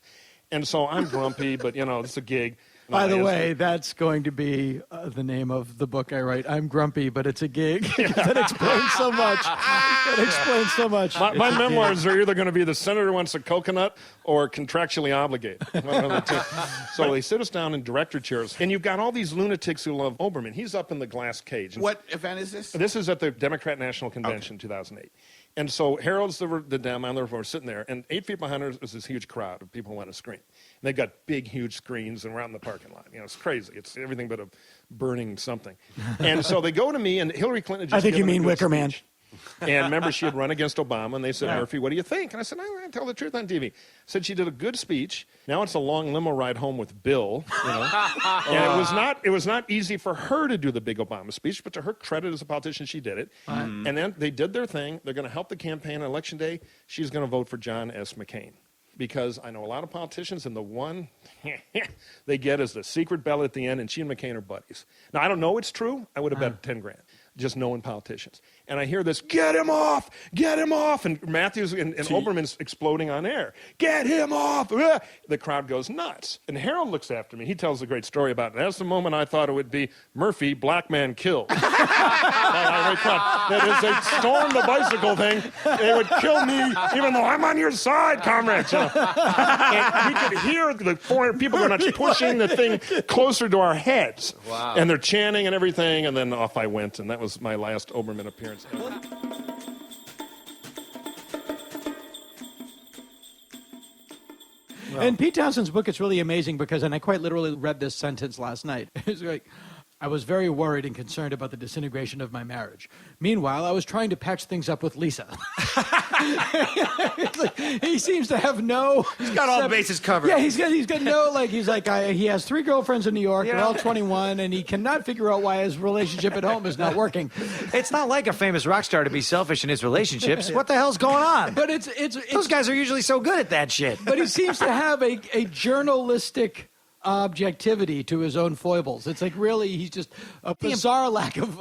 And so I'm grumpy, but, it's a gig. By the way, that's going to be the name of the book I write. I'm grumpy, but it's a gig. That explains so much. My memoirs are either going to be The Senator Wants a Coconut or Contractually Obligated. One of the two. So they sit us down in director chairs, and you've got all these lunatics who love Olbermann. He's up in the glass cage. What event is this? This is at the Democrat National Convention, 2008. And so Harold's the Dem, I'm the reporter, sitting there, and 8 feet behind us is this huge crowd of people who want to scream. And they've got big, huge screens, and we're out in the parking lot. It's crazy. It's everything but a burning something. And so they go to me, and Hillary Clinton just I think you mean Wicker Man. And remember, she had run against Obama, and they said, Murphy, what do you think? And I said, I'm going to tell the truth on TV. Said she did a good speech. Now it's a long limo ride home with Bill. And it was not easy for her to do the big Obama speech, but to her credit as a politician, she did it. And then they did their thing. They're going to help the campaign on Election Day. She's going to vote for John S. McCain. Because I know a lot of politicians, and the one they get is the secret ballot at the end, and she and McCain are buddies. Now, I don't know it's true. I would have bet 10 grand. Just knowing politicians. And I hear this, get him off, and Matthews and Olbermann's exploding on air. Get him off. The crowd goes nuts. And Harold looks after me. He tells a great story about it. That's the moment I thought it would be Murphy, black man killed. That is, they stormed the bicycle thing. They would kill me even though I'm on your side, comrades. And we could hear the 400 people going nuts pushing the thing closer to our heads. Wow. And they're chanting and everything, and then off I went, and that was my last Olbermann appearance. In Pete Townshend's book, it's really amazing because, and I quite literally read this sentence last night. It's like, I was very worried and concerned about the disintegration of my marriage. Meanwhile, I was trying to patch things up with Lisa. He seems to have no... He's got all the bases covered. Yeah, he's got no, he has 3 girlfriends in New York. They're all 21, and he cannot figure out why his relationship at home is not working. It's not like a famous rock star to be selfish in his relationships. What the hell's going on? But it's those guys are usually so good at that shit. But he seems to have a journalistic objectivity to his own foibles. It's like really he's just a bizarre lack of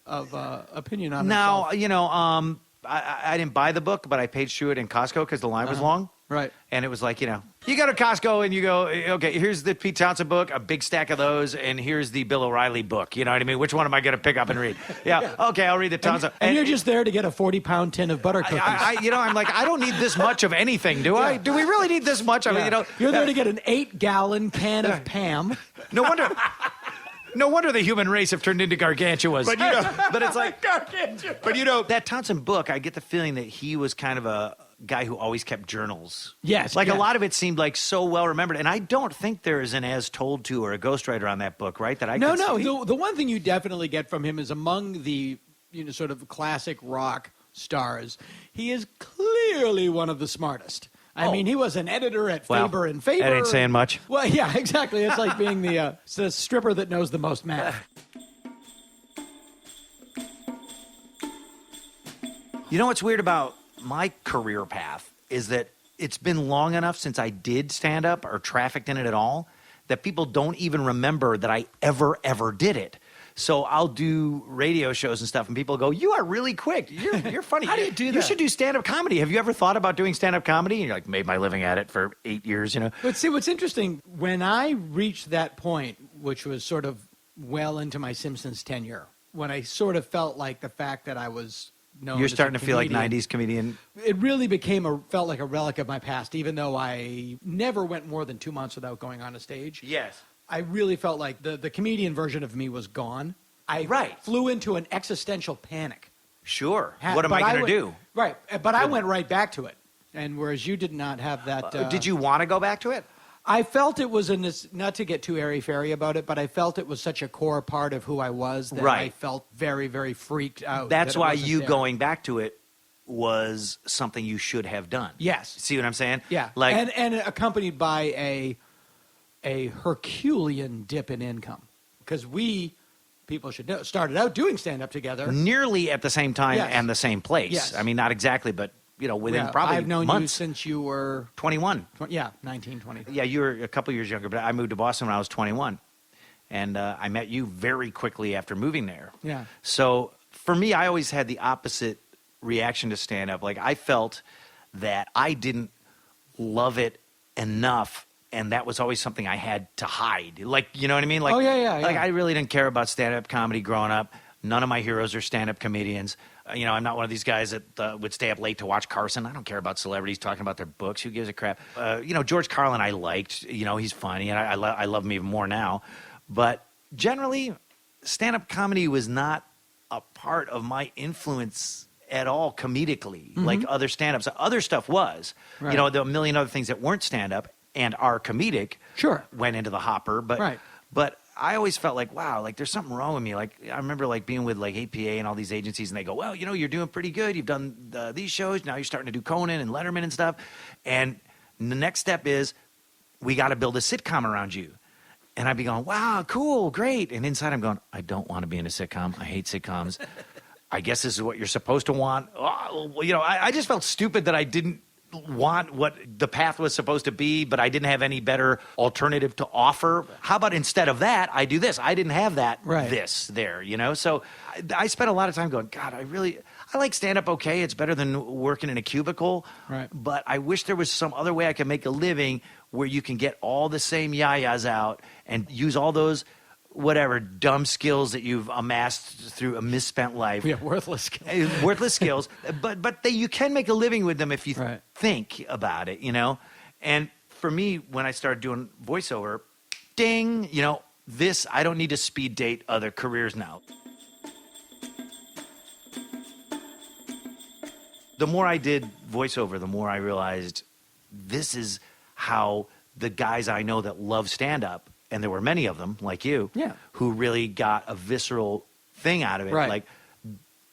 opinion on himself. Now, I didn't buy the book, but I paid through it in Costco because the line was long. Right. And it was like, you go to Costco and you go, okay, here's the Pete Townsend book, a big stack of those, and here's the Bill O'Reilly book. You know what I mean? Which one am I going to pick up and read? Yeah, okay, I'll read the Townsend. And you're just there to get a 40-pound tin of butter cookies. I'm like, I don't need this much of anything, do I? Do we really need this much? I mean, you're there to get an 8-gallon can of Pam. No wonder the human race have turned into gargantuas. But but it's like gargantuan. But that Townsend book, I get the feeling that he was kind of guy who always kept journals. Yes. Like a lot of it seemed like so well remembered. And I don't think there is an as told to or a ghostwriter on that book, right? That I No. could see. The one thing you definitely get from him is among the sort of classic rock stars, he is clearly one of the smartest. I mean, he was an editor at Faber and Faber. That ain't saying much. Well, yeah, exactly. It's like being the stripper that knows the most math. You know what's weird about my career path is that it's been long enough since I did stand up or trafficked in it at all that people don't even remember that I ever did it. So I'll do radio shows and stuff, and people go, "You are really quick. You're funny. How do you do that? You should do stand-up comedy. Have you ever thought about doing stand-up comedy?" And you're like, made my living at it for 8 years, you know. But see, what's interesting, when I reached that point, which was sort of well into my Simpsons tenure, when I sort of felt like the fact that I was known You're as a starting to feel like comedian, 90s comedian. it really felt like a relic of my past, even though I never went more than 2 months without going on a stage. Yes. I really felt like the comedian version of me was gone. I flew into an existential panic. Sure. What am I going to do? Right. But I went right back to it. And whereas you did not have that. Did you want to go back to it? I felt it was, not to get too airy-fairy about it, but I felt it was such a core part of who I was that I felt very, very freaked out. That's why you you going back to it was something you should have done. Yes. See what I'm saying? Yeah. And accompanied by a Herculean dip in income. Because people should know, started out doing stand-up together. Nearly at the same time and the same place. Yes. I mean, not exactly, but, within probably I've known months. you since you were... 21. 19, 20. Yeah, you were a couple years younger, but I moved to Boston when I was 21. And I met you very quickly after moving there. Yeah. So for me, I always had the opposite reaction to stand-up. Like, I felt that I didn't love it enough, and that was always something I had to hide. Like, you know what I mean? Like, Like, I really didn't care about stand-up comedy growing up. None of my heroes are stand-up comedians. I'm not one of these guys that would stay up late to watch Carson. I don't care about celebrities talking about their books. Who gives a crap? George Carlin I liked. He's funny, and I love him even more now. But generally, stand-up comedy was not a part of my influence at all comedically, like other stand-ups. Other stuff was. Right. There were a million other things that weren't stand-up and are comedic. Sure. Went into the hopper. But I always felt like, wow, like there's something wrong with me. Like I remember like being with like APA and all these agencies, and they go, well, you're doing pretty good. You've done these shows. Now you're starting to do Conan and Letterman and stuff. And the next step is we got to build a sitcom around you. And I'd be going, wow, cool, great. And inside I'm going, I don't want to be in a sitcom. I hate sitcoms. I guess this is what you're supposed to want. I just felt stupid that I didn't want what the path was supposed to be, but I didn't have any better alternative to offer. How about instead of that, I do this? I didn't have that, there. So I spent a lot of time going, God, I like stand-up okay. It's better than working in a cubicle. Right. But I wish there was some other way I could make a living where you can get all the same yayas out and use all those dumb skills that you've amassed through a misspent life. Yeah, worthless skills. Worthless skills. But you can make a living with them if you think about it, And for me, when I started doing voiceover, ding, I don't need to speed date other careers now. The more I did voiceover, the more I realized this is how the guys I know that love stand-up, and there were many of them, like you, who really got a visceral thing out of it, like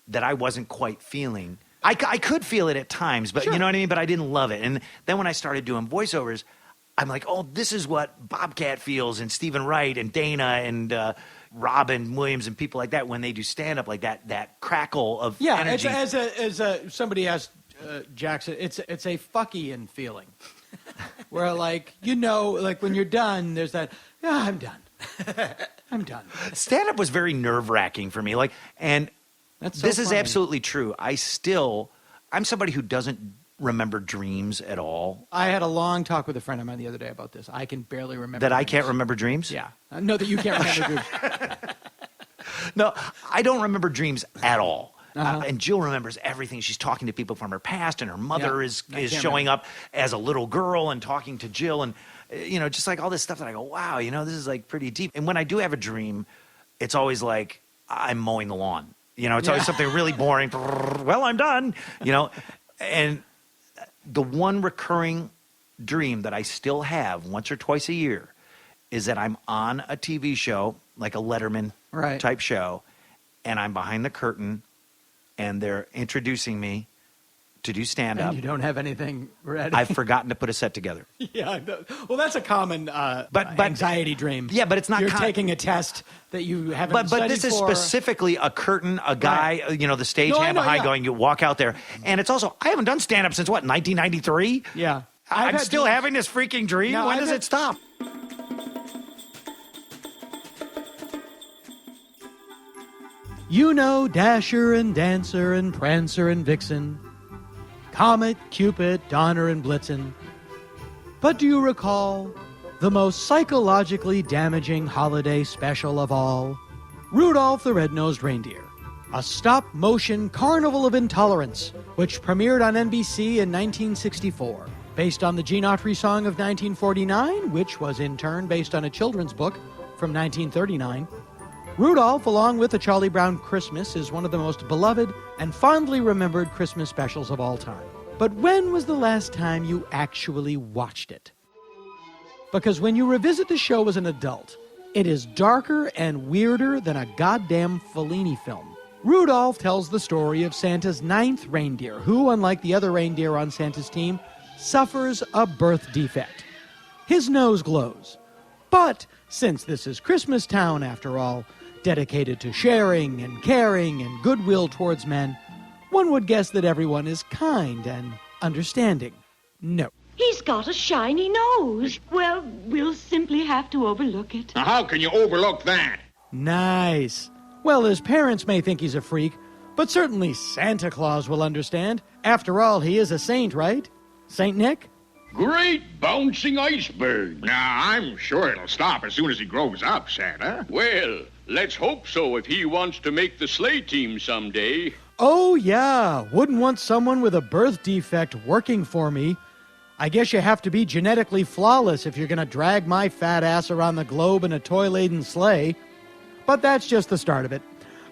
that I wasn't quite feeling. I could feel it at times, but you know what I mean? But I didn't love it. And then when I started doing voiceovers, I'm like, oh, this is what Bobcat feels, and Stephen Wright, and Dana, and Robin Williams, and people like that when they do stand-up, like that crackle of energy. As somebody asked Jackson, it's a fuckian feeling. Where like when you're done, there's that, I'm done. I'm done. Stand-up was very nerve-wracking for me. And this is absolutely true. I'm somebody who doesn't remember dreams at all. I had a long talk with a friend of mine the other day about this. I can barely remember That dreams. I can't remember dreams? Yeah. No, that you can't remember dreams. No, I don't remember dreams at all. And Jill remembers everything. She's talking to people from her past, and her mother is showing up as a little girl and talking to Jill, and just like all this stuff that I go, wow, this is like pretty deep. And when I do have a dream, it's always like I'm mowing the lawn. It's always something really boring. Well, I'm done. And the one recurring dream that I still have once or twice a year is that I'm on a TV show, like a Letterman type show, and I'm behind the curtain, and they're introducing me to do stand-up. And you don't have anything ready. I've forgotten to put a set together. Yeah, well, that's a common anxiety dream. Yeah, but it's not. You're taking a test that you haven't But studied this is for. specifically a curtain, a guy, the stage hand behind going, you walk out there. And it's also, I haven't done stand-up since, 1993? Yeah. I'm still having this freaking dream? No, when does it stop? You know Dasher and Dancer and Prancer and Vixen, Comet, Cupid, Donner and Blitzen. But do you recall the most psychologically damaging holiday special of all? Rudolph the Red-Nosed Reindeer, a stop-motion carnival of intolerance, which premiered on NBC in 1964, based on the Gene Autry song of 1949, which was in turn based on a children's book from 1939. Rudolph, along with A Charlie Brown Christmas, is one of the most beloved and fondly remembered Christmas specials of all time. But when was the last time you actually watched it? Because when you revisit the show as an adult, it is darker and weirder than a goddamn Fellini film. Rudolph tells the story of Santa's 9th reindeer, who, unlike the other reindeer on Santa's team, suffers a birth defect. His nose glows. But since this is Christmas Town, after all, dedicated to sharing and caring and goodwill towards men, one would guess that everyone is kind and understanding. No. He's got a shiny nose. Well, we'll simply have to overlook it. Now, how can you overlook that? Nice. Well, his parents may think he's a freak, but certainly Santa Claus will understand. After all, he is a saint, right? Saint Nick? Great bouncing iceberg. Now, I'm sure it'll stop as soon as he grows up, Santa. Well, let's hope so if he wants to make the sleigh team someday. Oh, yeah. Wouldn't want someone with a birth defect working for me. I guess you have to be genetically flawless if you're going to drag my fat ass around the globe in a toy-laden sleigh. But that's just the start of it.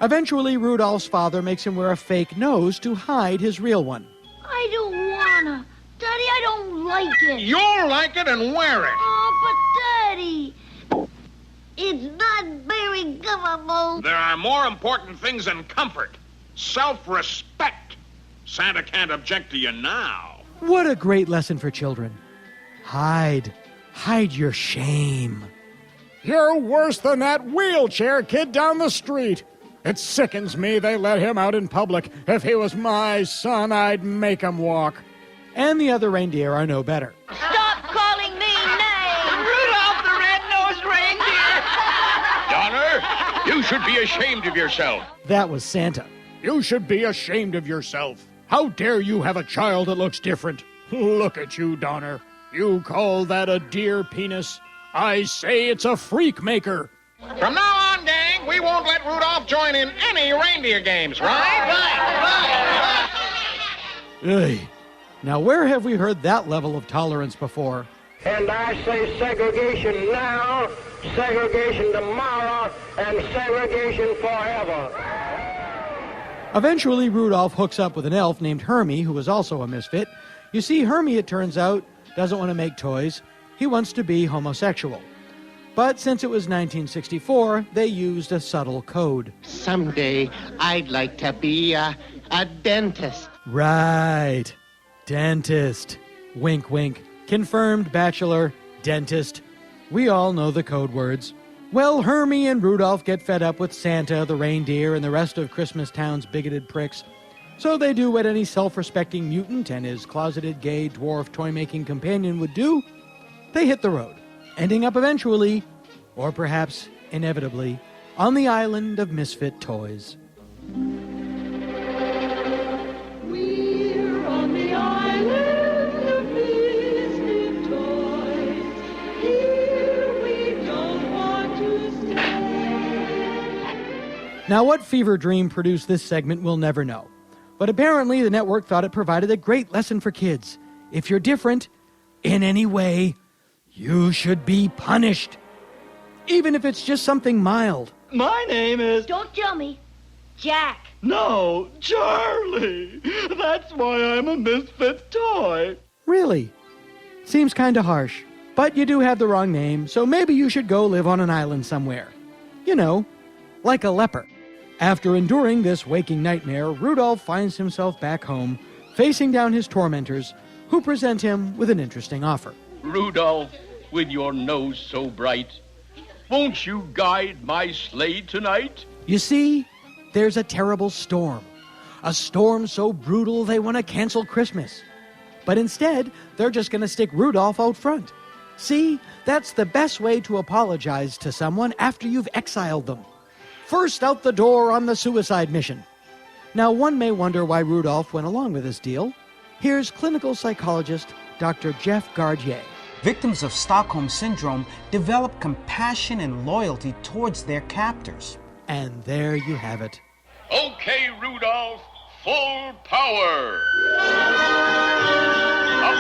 Eventually, Rudolph's father makes him wear a fake nose to hide his real one. I don't wanna. Daddy, I don't like it. You'll like it and wear it. Oh, but Daddy, it's not very comfortable. There are more important things than comfort. Self-respect. Santa can't object to you now. What a great lesson for children. Hide. Hide your shame. You're worse than that wheelchair kid down the street. It sickens me they let him out in public. If he was my son, I'd make him walk. And the other reindeer are no better. Stop calling me names. Rudolph the Red-Nosed Reindeer! Donner, you should be ashamed of yourself. That was Santa. You should be ashamed of yourself. How dare you have a child that looks different? Look at you, Donner. You call that a deer penis? I say it's a freak maker. From now on, gang, we won't let Rudolph join in any reindeer games, right? Ugh. Now, where have we heard that level of tolerance before? And I say segregation now, segregation tomorrow, and segregation forever. Eventually, Rudolph hooks up with an elf named Hermie, who is also a misfit. You see, Hermie, it turns out, doesn't want to make toys. He wants to be homosexual. But since it was 1964, they used a subtle code. Someday, I'd like to be a dentist. Right. Dentist. Wink, wink. Confirmed bachelor, dentist. We all know the code words. Well, Hermie and Rudolph get fed up with Santa, the reindeer, and the rest of Christmas Town's bigoted pricks. So they do what any self-respecting mutant and his closeted gay dwarf toy-making companion would do. They hit the road, ending up eventually, or perhaps inevitably, on the island of misfit toys. We're on the island of misfit toys. Here we don't want to stay. Now, what fever dream produced this segment, we'll never know. But apparently, the network thought it provided a great lesson for kids. If you're different, in any way, you should be punished. Even if it's just something mild. My name is... Don't tell me. Jack. No, Charlie. That's why I'm a misfit toy. Really? Seems kind of harsh. But you do have the wrong name, so maybe you should go live on an island somewhere. You know, like a leper. After enduring this waking nightmare, Rudolph finds himself back home, facing down his tormentors, who present him with an interesting offer. Rudolph, with your nose so bright, won't you guide my sleigh tonight? You see, there's a terrible storm. A storm so brutal they want to cancel Christmas. But instead, they're just going to stick Rudolph out front. See, that's the best way to apologize to someone after you've exiled them. First out the door on the suicide mission. Now, one may wonder why Rudolph went along with this deal. Here's clinical psychologist Dr. Jeff Gardier. Victims of Stockholm Syndrome develop compassion and loyalty towards their captors. And there you have it. Okay, Rudolph, full power. Up,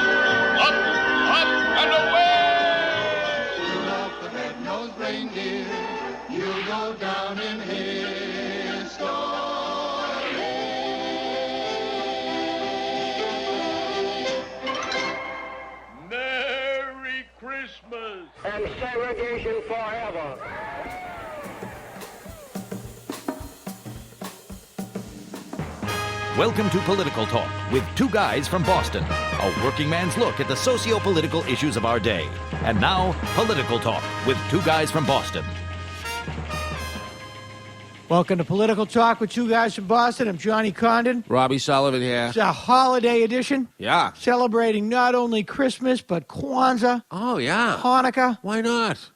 and away! Rudolph the red-nosed reindeer, you'll go down in history. Merry Christmas! And segregation forever. Welcome to Political Talk with two guys from Boston. A working man's look at the socio-political issues of our day. And now, Political Talk with two guys from Boston. Welcome to Political Talk with two guys from Boston. I'm Johnny Condon. Robbie Sullivan here. It's a holiday edition. Yeah. Celebrating not only Christmas, but Kwanzaa. Oh, yeah. Hanukkah. Why not?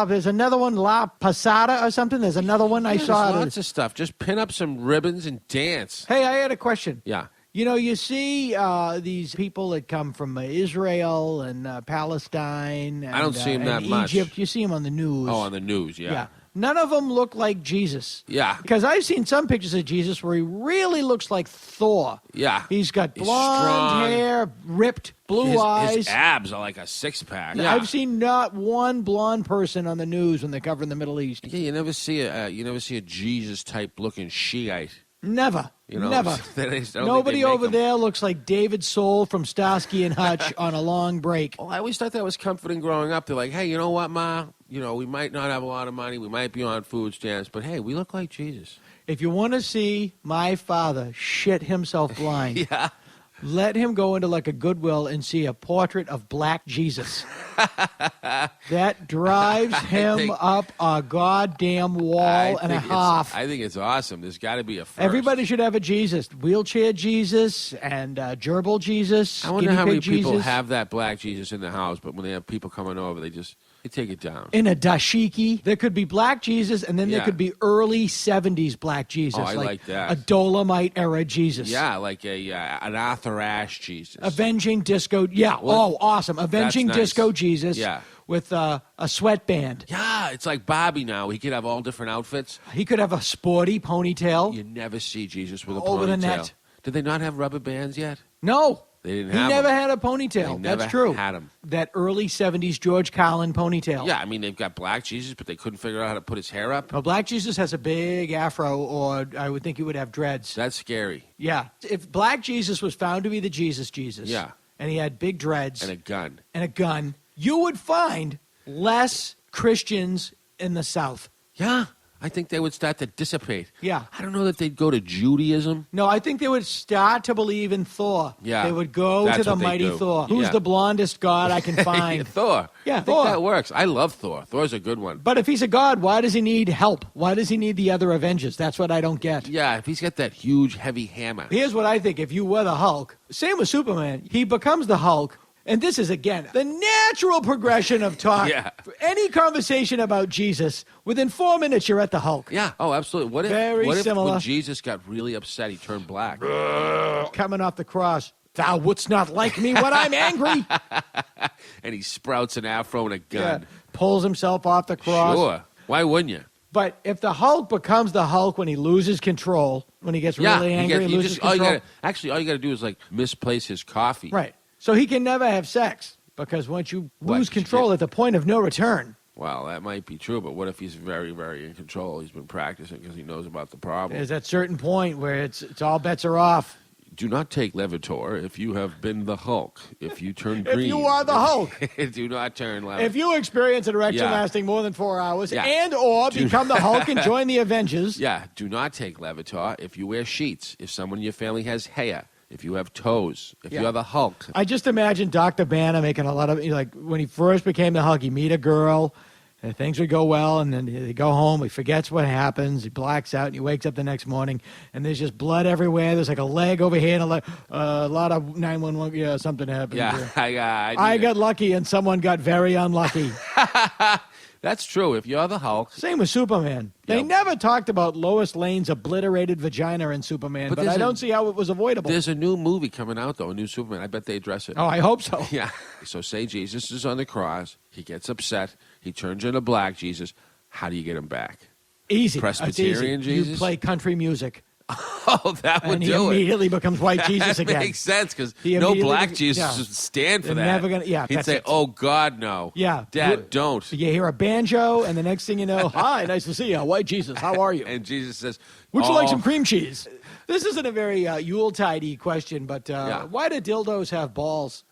There's another one, La Pasada or something. There's another one I saw. There's lots of stuff. Just pin up some ribbons and dance. Hey, I had a question. Yeah. You know, you see these people that come from Israel and Palestine. And, I don't see them that much. Egypt. You see them on the news. Oh, on the news, yeah. None of them look like Jesus. Yeah. Because I've seen some pictures of Jesus where he really looks like Thor. Yeah. He's got blonde hair, ripped, blue eyes. His abs are like a six-pack. Yeah. I've seen not one blonde person on the news when they're covering the Middle East. Yeah, you never see a Jesus-type looking Shiite. Never. You know, Never. Nobody over there looks like David Soul from Starsky and Hutch on a long break. Well, I always thought that was comforting growing up. They're like, hey, you know what, Ma? You know, we might not have a lot of money. We might be on food stamps. But, hey, we look like Jesus. If you want to see my father shit himself blind, yeah. Let him go into like a Goodwill and see a portrait of Black Jesus. That drives him up a goddamn wall and a half. I think it's awesome. There's got to be a first. Everybody should have a Jesus. Wheelchair Jesus and gerbil Jesus. I wonder how many people have that Black Jesus in the house, but when they have people coming over, they take it down. In a dashiki, there could be Black Jesus, and then there could be early 70s Black Jesus. Oh, I like that. A Dolomite era Jesus. Yeah, like an Arthur Ashe Jesus. Avenging Disco. Yeah. Oh, awesome. Avenging Disco Jesus. Yeah. With a sweatband. Yeah, it's like Bobby now. He could have all different outfits. He could have a sporty ponytail. You never see Jesus with a over ponytail. The net. Did they not have rubber bands yet? No. They didn't He have never them. had a ponytail. They That's true. had him. That early 70s George Carlin ponytail. Yeah, I mean, they've got Black Jesus, but they couldn't figure out how to put his hair up. Well, Black Jesus has a big afro, or I would think he would have dreads. That's scary. Yeah. If Black Jesus was found to be the Jesus, yeah, and he had big dreads. And a gun, you would find less Christians in the South. Yeah. I think they would start to dissipate. Yeah. I don't know that they'd go to Judaism. No, I think they would start to believe in Thor. Yeah. They would go to the mighty Thor. Who's the blondest god I can find? Thor. Yeah, I think that works. I love Thor. Thor's a good one. But if he's a god, why does he need help? Why does he need the other Avengers? That's what I don't get. Yeah, if he's got that huge, heavy hammer. Here's what I think. If you were the Hulk, same with Superman, he becomes the Hulk. And this is, again, the natural progression of talk. Yeah. For any conversation about Jesus, within 4 minutes, you're at the Hulk. Yeah. Oh, absolutely. What if when Jesus got really upset, he turned black? Coming off the cross. Thou wouldst not like me when I'm angry. And he sprouts an afro and a gun. Yeah. Pulls himself off the cross. Sure. Why wouldn't you? But if the Hulk becomes the Hulk when he loses control, when he gets really angry, loses control. All you got to do is like misplace his coffee. Right. So he can never have sex because once you lose control at the point of no return. Well, that might be true, but what if he's very, very in control? He's been practicing because he knows about the problem. There's that certain point where it's all bets are off. Do not take Levitor if you have been the Hulk. If you turn green. If you are the Hulk. Do not turn Levitor. If you experience an erection Yeah. lasting more than 4 hours Yeah. and or become the Hulk and join the Avengers. Yeah, do not take Levitor if you wear sheets. If someone in your family has hair. If you have toes. If you are the Hulk. I just imagine Dr. Banner making a lot of, like, when he first became the Hulk, he meet a girl, and things would go well, and then they go home, he forgets what happens, he blacks out, and he wakes up the next morning, and there's just blood everywhere, there's like a leg over here, and a lot of 911, yeah, something happened. Yeah, I got lucky, and someone got very unlucky. That's true. If you're the Hulk. Same with Superman. They never talked about Lois Lane's obliterated vagina in Superman, but I don't see how it was avoidable. There's a new movie coming out, though, a new Superman. I bet they address it. Oh, I hope so. Yeah. So say Jesus is on the cross. He gets upset. He turns into black Jesus. How do you get him back? Easy. Presbyterian It's easy. Jesus? You play country music. Oh, that would and he do it. immediately becomes white Jesus that again. makes sense because He no immediately black be- Jesus yeah. would stand for They're that. never gonna- yeah, He'd that's say, it. "Oh God, no." Yeah. Dad, don't. You hear a banjo, and the next thing you know, hi, nice to see you, white Jesus. How are you? And Jesus says, Would you like "Oh." some cream cheese? This isn't a very Yuletide-y question, but why do dildos have balls?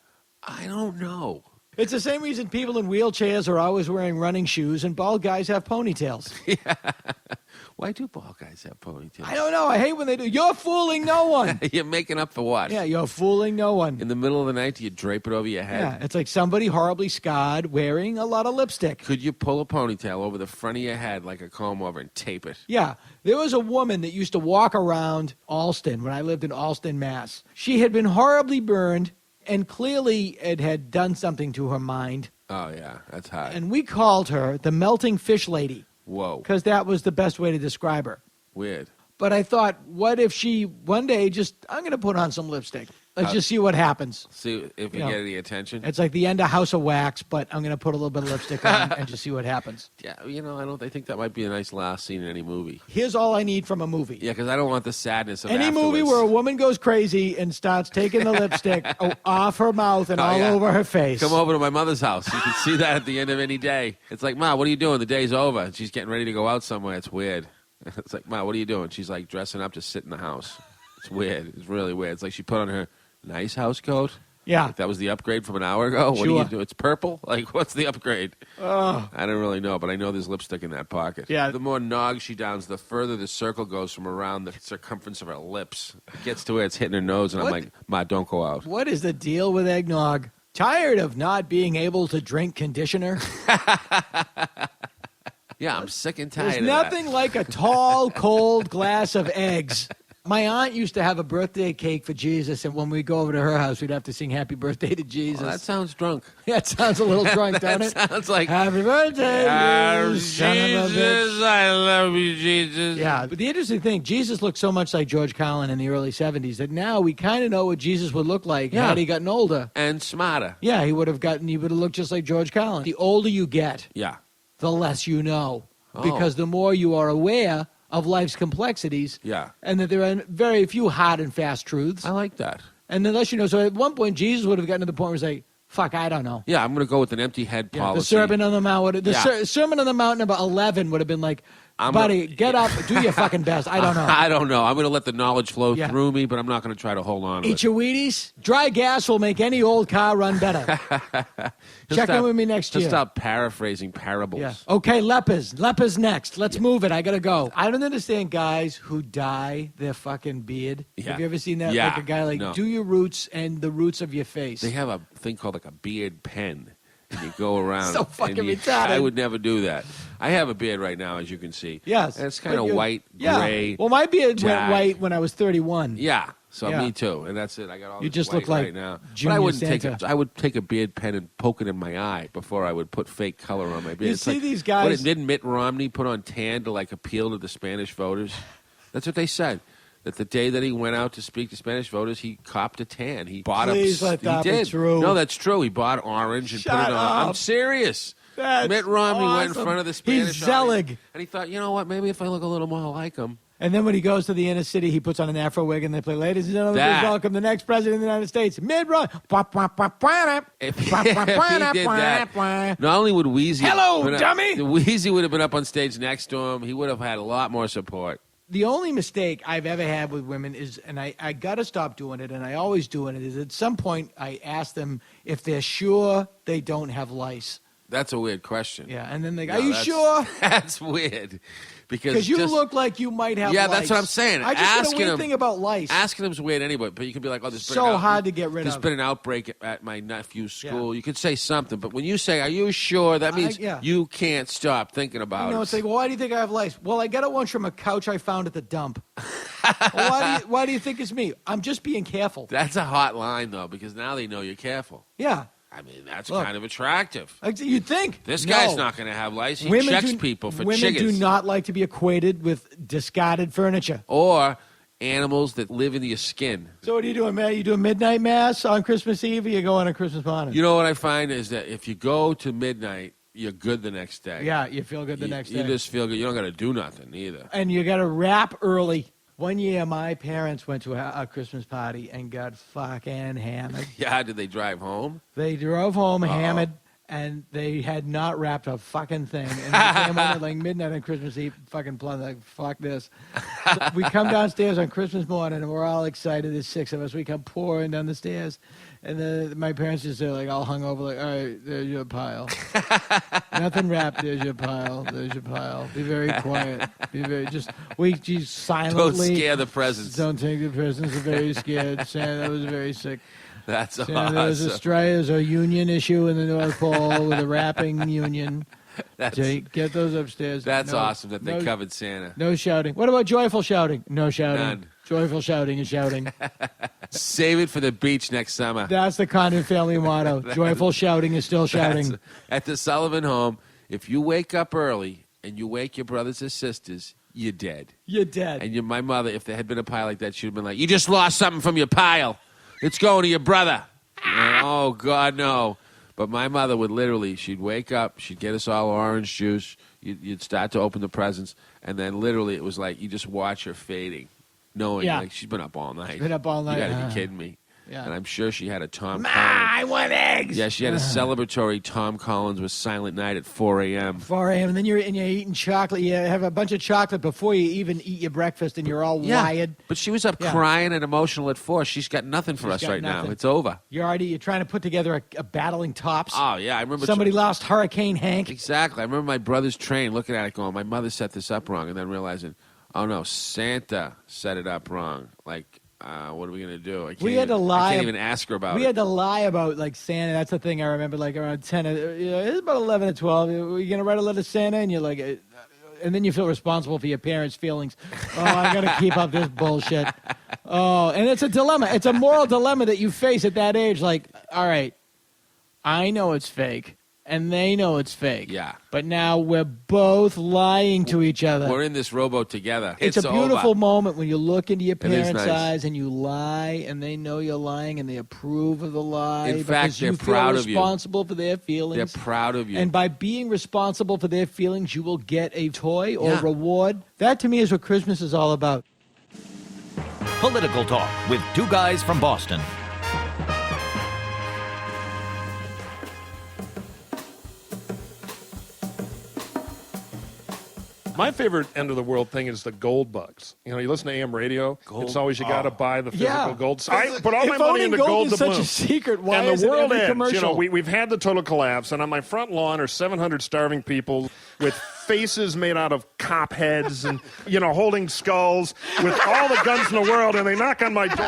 I don't know. It's the same reason people in wheelchairs are always wearing running shoes, and bald guys have ponytails. Why do bald guys have ponytails? I don't know. I hate when they do. You're fooling no one. You're making up for what? Yeah, you're fooling no one. In the middle of the night, do you drape it over your head? Yeah, it's like somebody horribly scarred wearing a lot of lipstick. Could you pull a ponytail over the front of your head like a comb over and tape it? Yeah, there was a woman that used to walk around Alston when I lived in Alston, Mass. She had been horribly burned, and clearly it had done something to her mind. Oh, yeah, that's hot. And we called her the melting fish lady. Whoa. Because that was the best way to describe her. Weird. But I thought, what if she one day I'm going to put on some lipstick. Let's just see what happens. See if we You know, get any attention. It's like the end of House of Wax, but I'm going to put a little bit of lipstick on and just see what happens. Yeah, I think that might be a nice last scene in any movie. Here's all I need from a movie. Yeah, because I don't want the sadness of Any afterwards. movie where a woman goes crazy and starts taking the lipstick off her mouth and all yeah. over her face. Come over to my mother's house. You can see that at the end of any day. It's like, Ma, what are you doing? The day's over. And she's getting ready to go out somewhere. It's weird. It's like, Ma, what are you doing? She's like dressing up to sit in the house. It's weird. It's really weird. It's like she put on her nice house coat. Yeah. Like that was the upgrade from an hour ago. What do Sure. you do? It's purple? Like, what's the upgrade? Oh. I don't really know, but I know there's lipstick in that pocket. Yeah. The more nog she downs, the further the circle goes from around the circumference of her lips. It gets to where it's hitting her nose, and What? I'm like, Ma, don't go out. What is the deal with eggnog? Tired of not being able to drink conditioner? Yeah, I'm sick and tired There's of that. nothing like a tall, cold glass of eggs. My aunt used to have a birthday cake for Jesus, and when we go over to her house, we'd have to sing Happy Birthday to Jesus. Well, that sounds drunk. Yeah, it sounds a little drunk, don't it? Sounds like Happy Birthday, you son of a bitch. Jesus, I love you, Jesus. Yeah, but the interesting thing, Jesus looked so much like George Carlin in the early 70s that now we kind of know what Jesus would look like had he gotten older. And smarter. Yeah, he would have looked just like George Carlin. The older you get, Yeah. the less you know. Oh. Because the more you are aware of life's complexities, Yeah. and that there are very few hard and fast truths. I like that. And the less you know. So at one point, Jesus would have gotten to the point where he's like, fuck, I don't know. Yeah, I'm going to go with an empty head Yeah, policy. the Sermon on the Mount, Sermon on the Mount number 11 would have been like, buddy, get up, do your fucking best. I don't know. I don't know. I'm going to let the knowledge flow Yeah. through me, but I'm not going to try to hold on to Eat it. your Wheaties. Dry gas will make any old car run better. Check in with me next year. Let's stop paraphrasing parables. Yeah. Okay, lepers. Lepers next. Let's move it. I got to go. I don't understand guys who dye their fucking beard. Yeah. Have you ever seen that? Yeah. Like a guy like, No. do your roots and the roots of your face. They have a thing called like a beard pen. And you go around. So fucking and retarded. I would never do that. I have a beard right now, as you can see. Yes. And it's kind of But white, yeah. gray. Well, my beard went tagged. white when I was 31. Yeah. So Yeah. me too. And that's it. I got all You this just white look like right now. Junior but I wouldn't Santa. take it. I would take a beard pen and poke it in my eye before I would put fake color on my beard. You It's see like, these guys- didn't Mitt Romney put on tan to like appeal to the Spanish voters? That's what they said. That the day that he went out to speak to Spanish voters, he copped a tan. He bought Please let that he be did. true. No, that's true. He bought orange and put Shut it on. I'm up. serious. That's Mitt Romney went in awesome. front of the Spanish He's Zelig. audience, and he thought, you know what? Maybe if I look a little more like him. And then when he goes to the inner city, he puts on an afro wig and they play, ladies and gentlemen, That. please welcome the next president of the United States, Mitt Romney. If he did that, not only would Wheezy Hello, been up- dummy! Wheezy would have been up on stage next to him. He would have had a lot more support. The only mistake I've ever had with women is, and I got to stop doing it, and I always do it, is at some point I ask them if they're sure they don't have lice. That's a weird question. Yeah, and then they go, are you sure? That's weird. Because you look like you might have lice. Yeah, that's what I'm saying. I just got a weird thing about lice. Asking them is weird anyway, but you can be like, oh, there's been so hard to get rid of. There's been an outbreak at my nephew's school. You could say something, but when you say, are you sure, that means you can't stop thinking about it. It's like, well, why do you think I have lice? Well, I got it once from a couch I found at the dump. Well, why do you think it's me? I'm just being careful. That's a hot line, though, because now they know you're careful. Yeah. I mean, that's kind of attractive. You'd think. This guy's not going to have lice. He checks people for women chickens. Women do not like to be equated with discarded furniture. Or animals that live in your skin. So what are you doing, man? You doing midnight mass on Christmas Eve, or you going on Christmas morning? You know what I find is that if you go to midnight, you're good the next day. Yeah, you feel good the next day. You just feel good. You don't got to do nothing either. And you got to wrap early. One year, my parents went to a Christmas party and got fucking hammered. Yeah, did they drive home? They drove home hammered, and they had not wrapped a fucking thing. And they came home at like midnight on Christmas Eve, fucking plumb, like, fuck this. So we come downstairs on Christmas morning, and we're all excited. There's 6 of us. We come pouring down the stairs. And my parents just are like all hungover, like, all right, there's your pile. Nothing wrapped, there's your pile. There's your pile. Be very quiet. Be very, just silently. Don't scare the presents. Don't take the presents. They're very scared. Santa was very sick. That's awesome. There's a union issue in the North Pole with a wrapping union. Get those upstairs. That's awesome that they covered Santa. No shouting. What about joyful shouting? No shouting. None. Joyful shouting is shouting. Save it for the beach next summer. That's the Condon family motto. Joyful shouting is still shouting. At the Sullivan home, if you wake up early and you wake your brothers or sisters, you're dead. You're dead. And my mother, if there had been a pile like that, she would have been like, you just lost something from your pile. It's going to your brother. Oh, God, no. But my mother would literally, she'd wake up, she'd get us all orange juice, you'd start to open the presents, and then literally it was like you just watch her fading, knowing like she's been up all night. She's been up all night. You got to be kidding me. Yeah. And I'm sure she had a Tom Collins. I want eggs. Yeah, she had a celebratory Tom Collins with Silent Night at 4 a.m. 4 a.m. And then you're eating chocolate. You have a bunch of chocolate before you even eat your breakfast, and you're all wired. But she was up crying and emotional at 4. She's got nothing for us right now. It's over. You're trying to put together a battling tops. Oh, yeah. I remember somebody lost Hurricane Hank. Exactly. I remember my brother's train looking at it going, my mother set this up wrong, and then realizing, oh, no, Santa set it up wrong. Like, what are we going to do? We had to lie. I can't even ask her about it. We had to lie about, like, Santa. That's the thing I remember, like, around 10. It's about 11 or 12. You're going to write a letter to Santa? And you're like, and then you feel responsible for your parents' feelings. Oh, I got to keep up this bullshit. Oh, and it's a dilemma. It's a moral dilemma that you face at that age. Like, all right, I know it's fake. And they know it's fake. Yeah. But now we're both lying to each other. We're in this rowboat together. It's a beautiful moment when you look into your parents' eyes and you lie, and they know you're lying, and they approve of the lie. In fact, they're proud of you. You're responsible for their feelings. They're proud of you. And by being responsible for their feelings, you will get a toy or reward. That, to me, is what Christmas is all about. Political Talk with 2 guys from Boston. My favorite end of the world thing is the gold bugs. You know, you listen to AM radio. It's always you got to buy the physical gold. I put all my money into gold to bloom. Such a secret. Why and the world ends. Commercial? You know, we've had the total collapse, and on my front lawn are 700 starving people with faces made out of cop heads and, you know, holding skulls with all the guns in the world, and they knock on my door.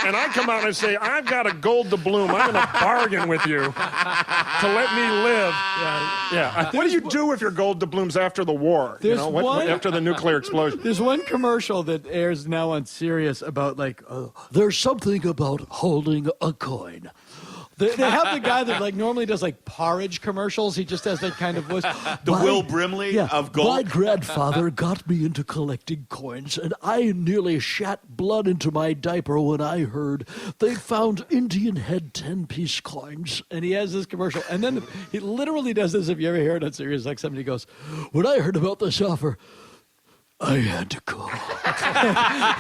And I come out and I say, I've got a gold to bloom. I'm going to bargain with you to let me live. Yeah. What do you do if your gold to blooms after the war? After the nuclear explosion? There's one commercial that airs now on Sirius about, like, there's something about holding a coin. They have the guy that, like, normally does, like, porridge commercials. He just has that kind of voice. Will Brimley of gold. My grandfather got me into collecting coins, and I nearly shat blood into my diaper when I heard they found Indian head 10-piece coins. And he has this commercial. And then he literally does this, if you ever hear it on Sirius, like somebody goes, when I heard about this offer, I had to go.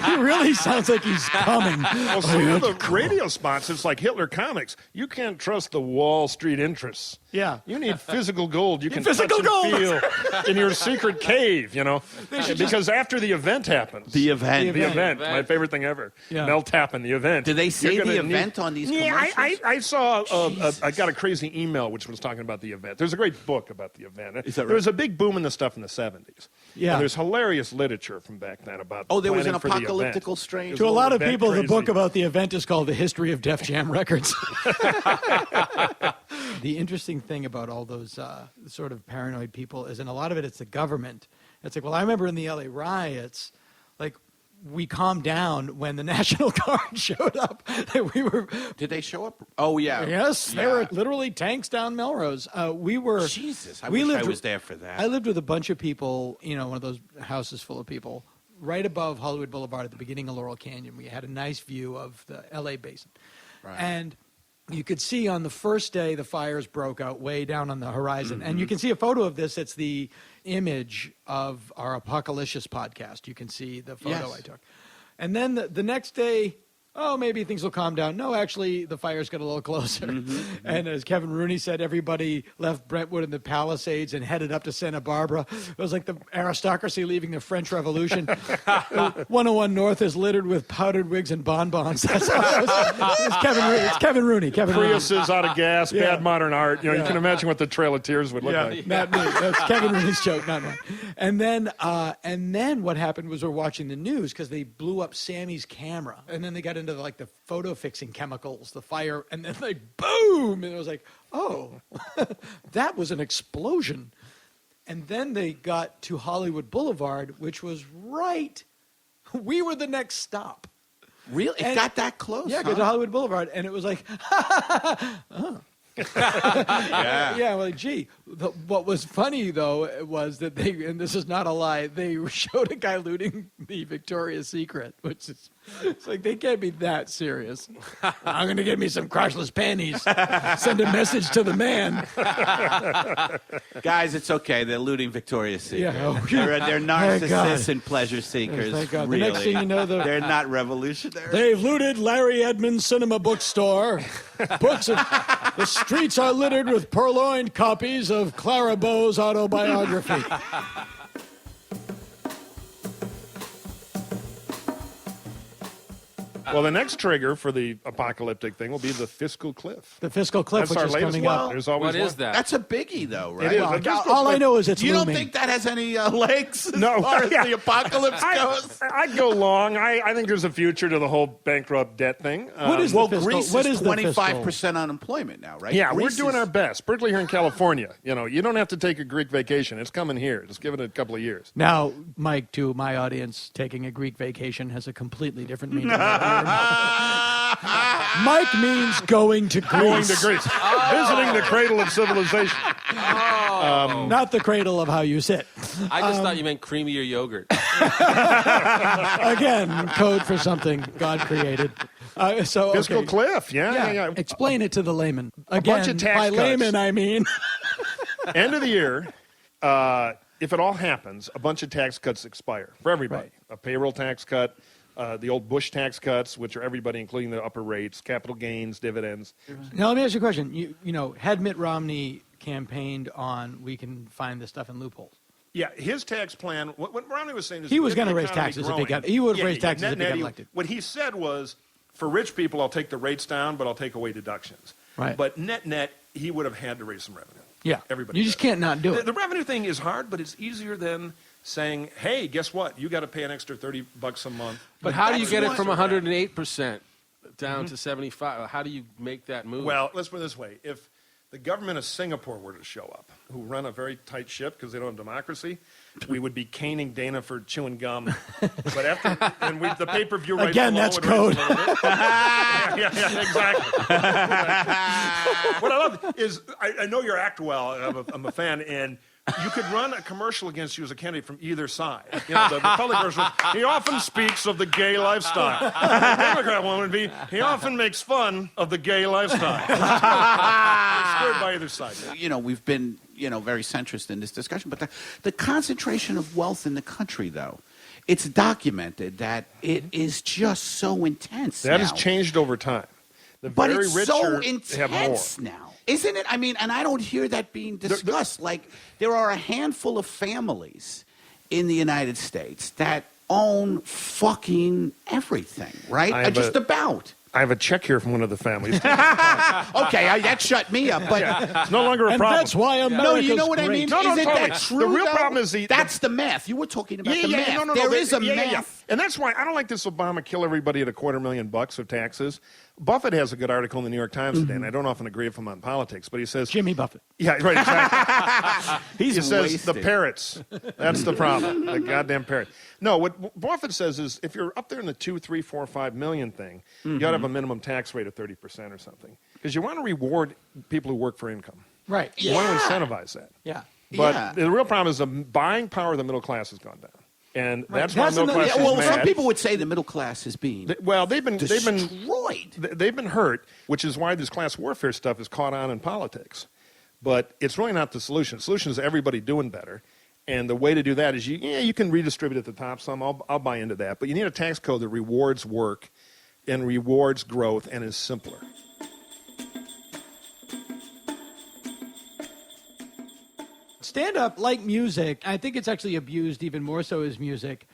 He really sounds like he's coming. Well, some of the radio sponsors, like Hitler Comics, you can't trust the Wall Street interests. Yeah. You need physical gold you can Physical touch and gold. feel in your secret cave, Because after the event happens. The event. My favorite thing ever. Yeah. Mel Tappan, the event. Do they say You're the gonna event on these Yeah, commercials? I saw, I got a crazy email which was talking about the event. There's a great book about the event. Is that right? There was a big boom in the stuff in the 70s. Yeah. And there's hilarious literature from back then about there was an planning for the event. apocalyptical strain. It was To a lot of event people, the crazy. book about the event is called The History of Def Jam Records. The interesting thing about all those sort of paranoid people is, and a lot of it's the government. It's like, well, I remember in the LA riots, like, we calmed down when the National Guard showed up. Did they show up? Oh, yeah. Yes, they were literally tanks down Melrose. Jesus, I wish I was there for that. I lived with a bunch of people, one of those houses full of people, right above Hollywood Boulevard at the beginning of Laurel Canyon. We had a nice view of the LA basin. Right. And you could see on the first day the fires broke out way down on the horizon. And you can see a photo of this. It's the image of our Apocalypse podcast. You can see the photo I took. And then the next day, maybe things will calm down. No, actually, the fires got a little closer. And as Kevin Rooney said, everybody left Brentwood and the Palisades and headed up to Santa Barbara. It was like the aristocracy leaving the French Revolution. 101 North is littered with powdered wigs and bonbons. That's how it's Kevin Rooney. Priuses out of gas, bad modern art. You can imagine what the Trail of Tears would look like. Not me. That's Kevin Rooney's joke, not mine. And then what happened was we're watching the news because they blew up Sammy's camera, and then they got into the photo fixing chemicals, the fire, and then boom, and it was like, oh, that was an explosion. And then they got to Hollywood Boulevard, which was right. We were the next stop. Really? It got that close? Yeah, got to Hollywood Boulevard, and it was like, oh. Well, gee. What was funny though was that and this is not a lie, they showed a guy looting the Victoria's Secret, which is, it's like they can't be that serious. I'm going to get me some crotchless panties. Send a message to the man. Guys, it's okay. They're looting Victoria's Secret. Yeah, they're narcissists and pleasure seekers. Thank God. Really. The next thing you know, they're not revolutionary. They've looted Larry Edmonds Cinema Bookstore. Books of the streets are littered with purloined copies of Clara Bow's autobiography. Well, the next trigger for the apocalyptic thing will be the fiscal cliff. The fiscal cliff, That's which our is latest coming one. up. There's always What one. is that? That's a biggie, though, right? It is. Well, The fiscal all I cliff- know is it's You don't looming. think that has any legs as No, far as yeah. the apocalypse goes? I'd go long. I think there's a future to the whole bankrupt debt thing. What is Well, the fiscal? Greece What is is the fiscal? 25% unemployment now, right? Yeah, Greece we're doing is- our best, particularly here in California. You don't have to take a Greek vacation. It's coming here. Just give it a couple of years. Now, Mike, to my audience, taking a Greek vacation has a completely different meaning. Mike means going to Greece. Going to Greece. Visiting the cradle of civilization. Not the cradle of how you sit. I just thought you meant creamier yogurt. Again, code for something God created. Fiscal okay. cliff. Yeah. Explain it to the layman. Again, bunch of tax by cuts. layman, I mean. End of the year, if it all happens, a bunch of tax cuts expire for everybody. Right. A payroll tax cut, the old Bush tax cuts, which are everybody, including the upper rates, capital gains, dividends. Now, let me ask you a question. You know, had Mitt Romney campaigned on we can find this stuff in loopholes? Yeah, his tax plan, what Romney was saying is He was with the gonna raise economy taxes if he growing- got- he would have raised taxes if he got net, elected. What he said was, for rich people, I'll take the rates down, but I'll take away deductions. Right. But net, he would have had to raise some revenue. Yeah. Everybody You just does. can't not do it. The revenue thing is hard, but it's easier than saying, hey, guess what? You got to pay an extra $30 a month. But how do you That's get it one- from 108% down to 75? How do you make that move? Well, let's put it this way. If the government of Singapore were to show up, who run a very tight ship because they don't have democracy, we would be caning Dana for chewing gum. But after, and the pay-per-view rights Again, alone that's would raise code. a little bit. yeah, exactly. What I love is, I know your act well. I'm a fan, and you could run a commercial against you as a candidate from either side. You know, the Republican commercial, he often speaks of the gay lifestyle. The Democrat one would be, he often makes fun of the gay lifestyle. Squared by either side. You know, we've been, very centrist in this discussion, but the concentration of wealth in the country, though, it's documented that it is just so intense. That now. has changed over time. The But very it's rich so have more. intense now, isn't it? I mean, and I don't hear that being discussed. Like, there are a handful of families in the United States that own fucking everything, right? Just about. I have a check here from one of the families. Okay, that shut me up, but it's no longer a problem. That's why America's no, you know what I great. mean? No, Isn't totally. that true? The real though? problem is that's the math. You were talking about the math. No, There is a math. Yeah. And that's why I don't like this Obama kill everybody at $250,000 of taxes. Buffett has a good article in the New York Times today, and I don't often agree with him on politics, but he says... Jimmy Buffett. Yeah, right, exactly. He says the parrots. That's the problem. The goddamn parrot. No, what Buffett says is if you're up there in the 2, 3, 4, 5 million thing, you got to have a minimum tax rate of 30% or something. Because you want to reward people who work for income. Right. You want to incentivize that. Yeah. But the real problem is the buying power of the middle class has gone down. And that's why the middle class is well, mad. some people would say the middle class is being they've been destroyed. They've been hurt, which is why this class warfare stuff is caught on in politics. But it's really not the solution. The solution is everybody doing better. And the way to do that is you can redistribute at the top some. I'll buy into that. But you need a tax code that rewards work and rewards growth and is simpler. Stand-up, like music, I think it's actually abused even more so as music.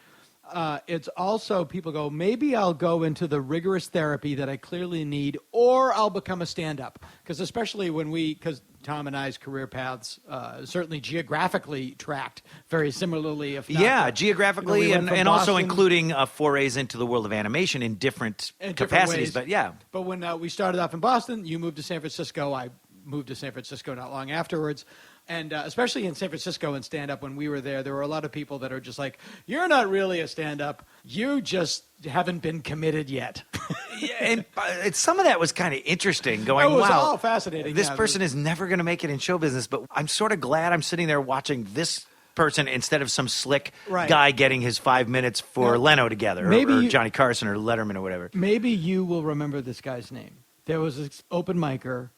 It's also, people go, maybe I'll go into the rigorous therapy that I clearly need, or I'll become a stand-up. Because especially because Tom and I's career paths certainly geographically tracked very similarly, if not. Geographically, we went from and also Boston- including forays into the world of animation in different capacities. ways. But yeah. But when we started off in Boston, you moved to San Francisco. I moved to San Francisco not long afterwards. And especially in San Francisco and stand-up, when we were there were a lot of people that are just like, you're not really a stand-up. You just haven't been committed yet. And some of that was kind of interesting, going, It was wow, all fascinating. this yeah. person is never going to make it in show business, but I'm sort of glad I'm sitting there watching this person instead of some slick guy getting his 5 minutes for Leno together, or Johnny Carson or Letterman or whatever. Maybe you will remember this guy's name. There was this open micer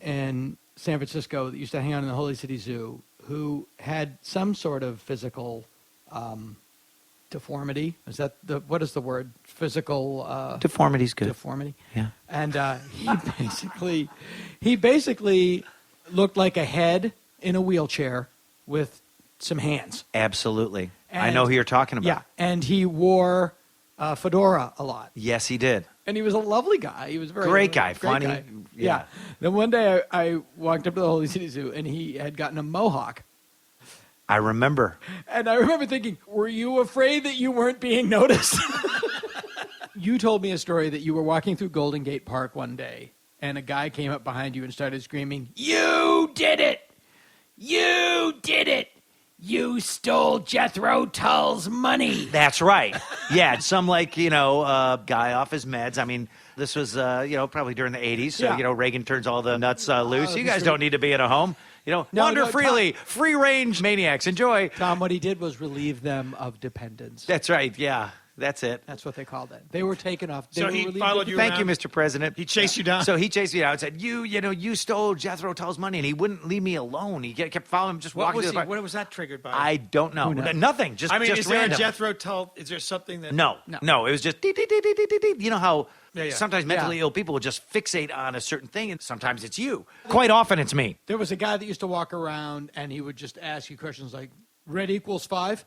in San Francisco that used to hang out in the Holy City Zoo who had some sort of physical deformity. Is that what is the word? Physical Deformity's good. Deformity. Yeah. And he basically looked like a head in a wheelchair with some hands. Absolutely. And, I know who you're talking about. Yeah, and he wore fedora a lot. Yes, he did. And he was a lovely guy. He was a great guy, funny. Guy. Yeah. Then one day I walked up to the Holy City Zoo, and he had gotten a mohawk. I remember. And I remember thinking, were you afraid that you weren't being noticed? You told me a story that you were walking through Golden Gate Park one day, and a guy came up behind you and started screaming, "You did it! You did it! You stole Jethro Tull's money." That's right. Yeah, some guy off his meds. I mean, this was probably during the 80s. So Reagan turns all the nuts loose. You guys don't need to be at a home. Wander freely, free range maniacs. Enjoy. Tom, what he did was relieve them of dependence. That's right. Yeah. That's it. That's what they called it. They were taken off. So he followed you Thank you, around? Mr. President. He chased you down? So he chased me down and said, you stole Jethro Tull's money, and he wouldn't leave me alone. He kept following him, just walking to the park. What was that triggered by? I don't know. Nothing. Just is just there random. a Jethro Tull? Is there something that? No. It was just, you know how Yeah. sometimes mentally ill people will just fixate on a certain thing, and sometimes it's you. Quite often it's me. There was a guy that used to walk around, and he would just ask you questions like, red equals 5?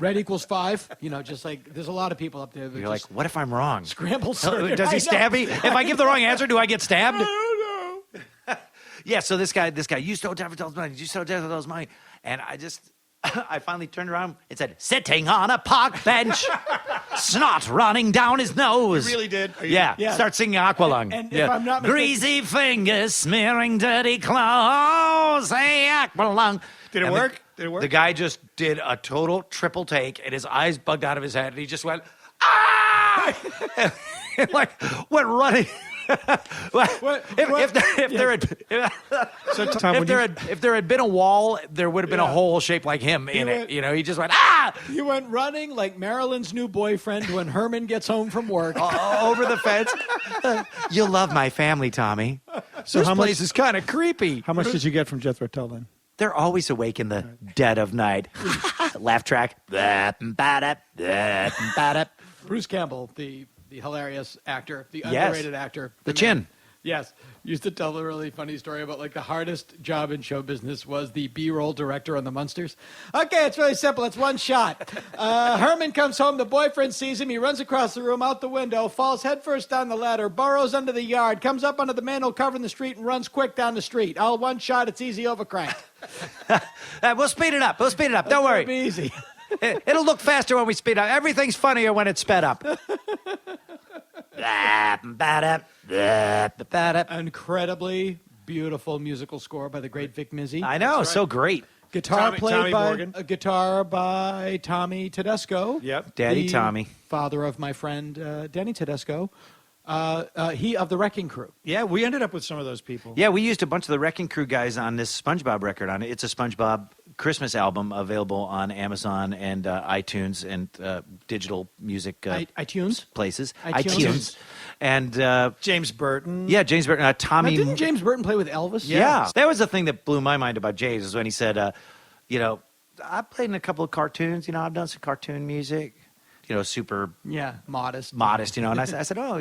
Red equals 5? Just like, there's a lot of people up there that You're like, what if I'm wrong? Scramble. Does he stab me? If I give the wrong answer, do I get stabbed? I don't know. Yeah, so this guy, you stole Jethro Tull's money. You stole Jethro Tull's money. And I finally turned around and said, sitting on a park bench, snot running down his nose. You really did? Yeah. Start singing Aqualung. And if I'm not mistaken- Greasy fingers smearing dirty clothes. Hey, Aqualung. Did it work? Did it work? The guy just did a total triple take, and his eyes bugged out of his head, and he just went, ah! and went running. If there had been a wall, there would have been a hole shaped like him in it. He just went, ah! He went running like Marilyn's new boyfriend when Herman gets home from work. Over the fence. You'll love my family, Tommy. So this how place much is kind of creepy. How much did you get from Jethro Tull then? They're always awake in the dead of night. Laugh track. Bruce Campbell, the hilarious actor, the Yes. underrated actor. The man- chin. Yes. Used to tell a really funny story about like the hardest job in show business was the B-roll director on the Munsters. Okay, it's really simple. It's one shot. Herman comes home. The boyfriend sees him. He runs across the room, out the window, falls headfirst down the ladder, burrows under the yard, comes up under the manhole cover in the street, and runs quick down the street. All one shot. It's easy overcrank. We'll speed it up. Don't worry. It'll be easy. It'll look faster when we speed up. Everything's funnier when it's sped up. Incredibly beautiful musical score by the great Vic Mizzy. I know, so great. Guitar Tommy by Morgan. a guitar by Tommy Tedesco. Yep. Daddy the Tommy. Father of my friend Danny Tedesco. He of the Wrecking Crew. Yeah, we ended up with some of those people. Yeah, we used a bunch of the Wrecking Crew guys on this SpongeBob record. On it. It's a SpongeBob Christmas album available on Amazon and iTunes and digital music iTunes places. iTunes. And James Burton. yeah, James Burton. Now, Tommy. didn't James Burton play with Elvis? Yeah. That was the thing that blew my mind about James is when he said, I played in a couple of cartoons. I've done some cartoon music. Super Yeah, modest. And I said, oh,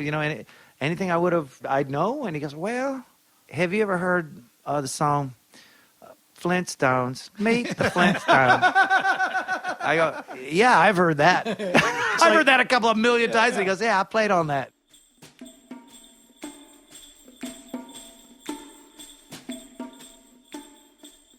anything I'd know? And he goes, well, have you ever heard the song Flintstones? Meet the Flintstones. I go, yeah, I've heard that. I've heard that a couple of million times. And he goes, yeah, I played on that.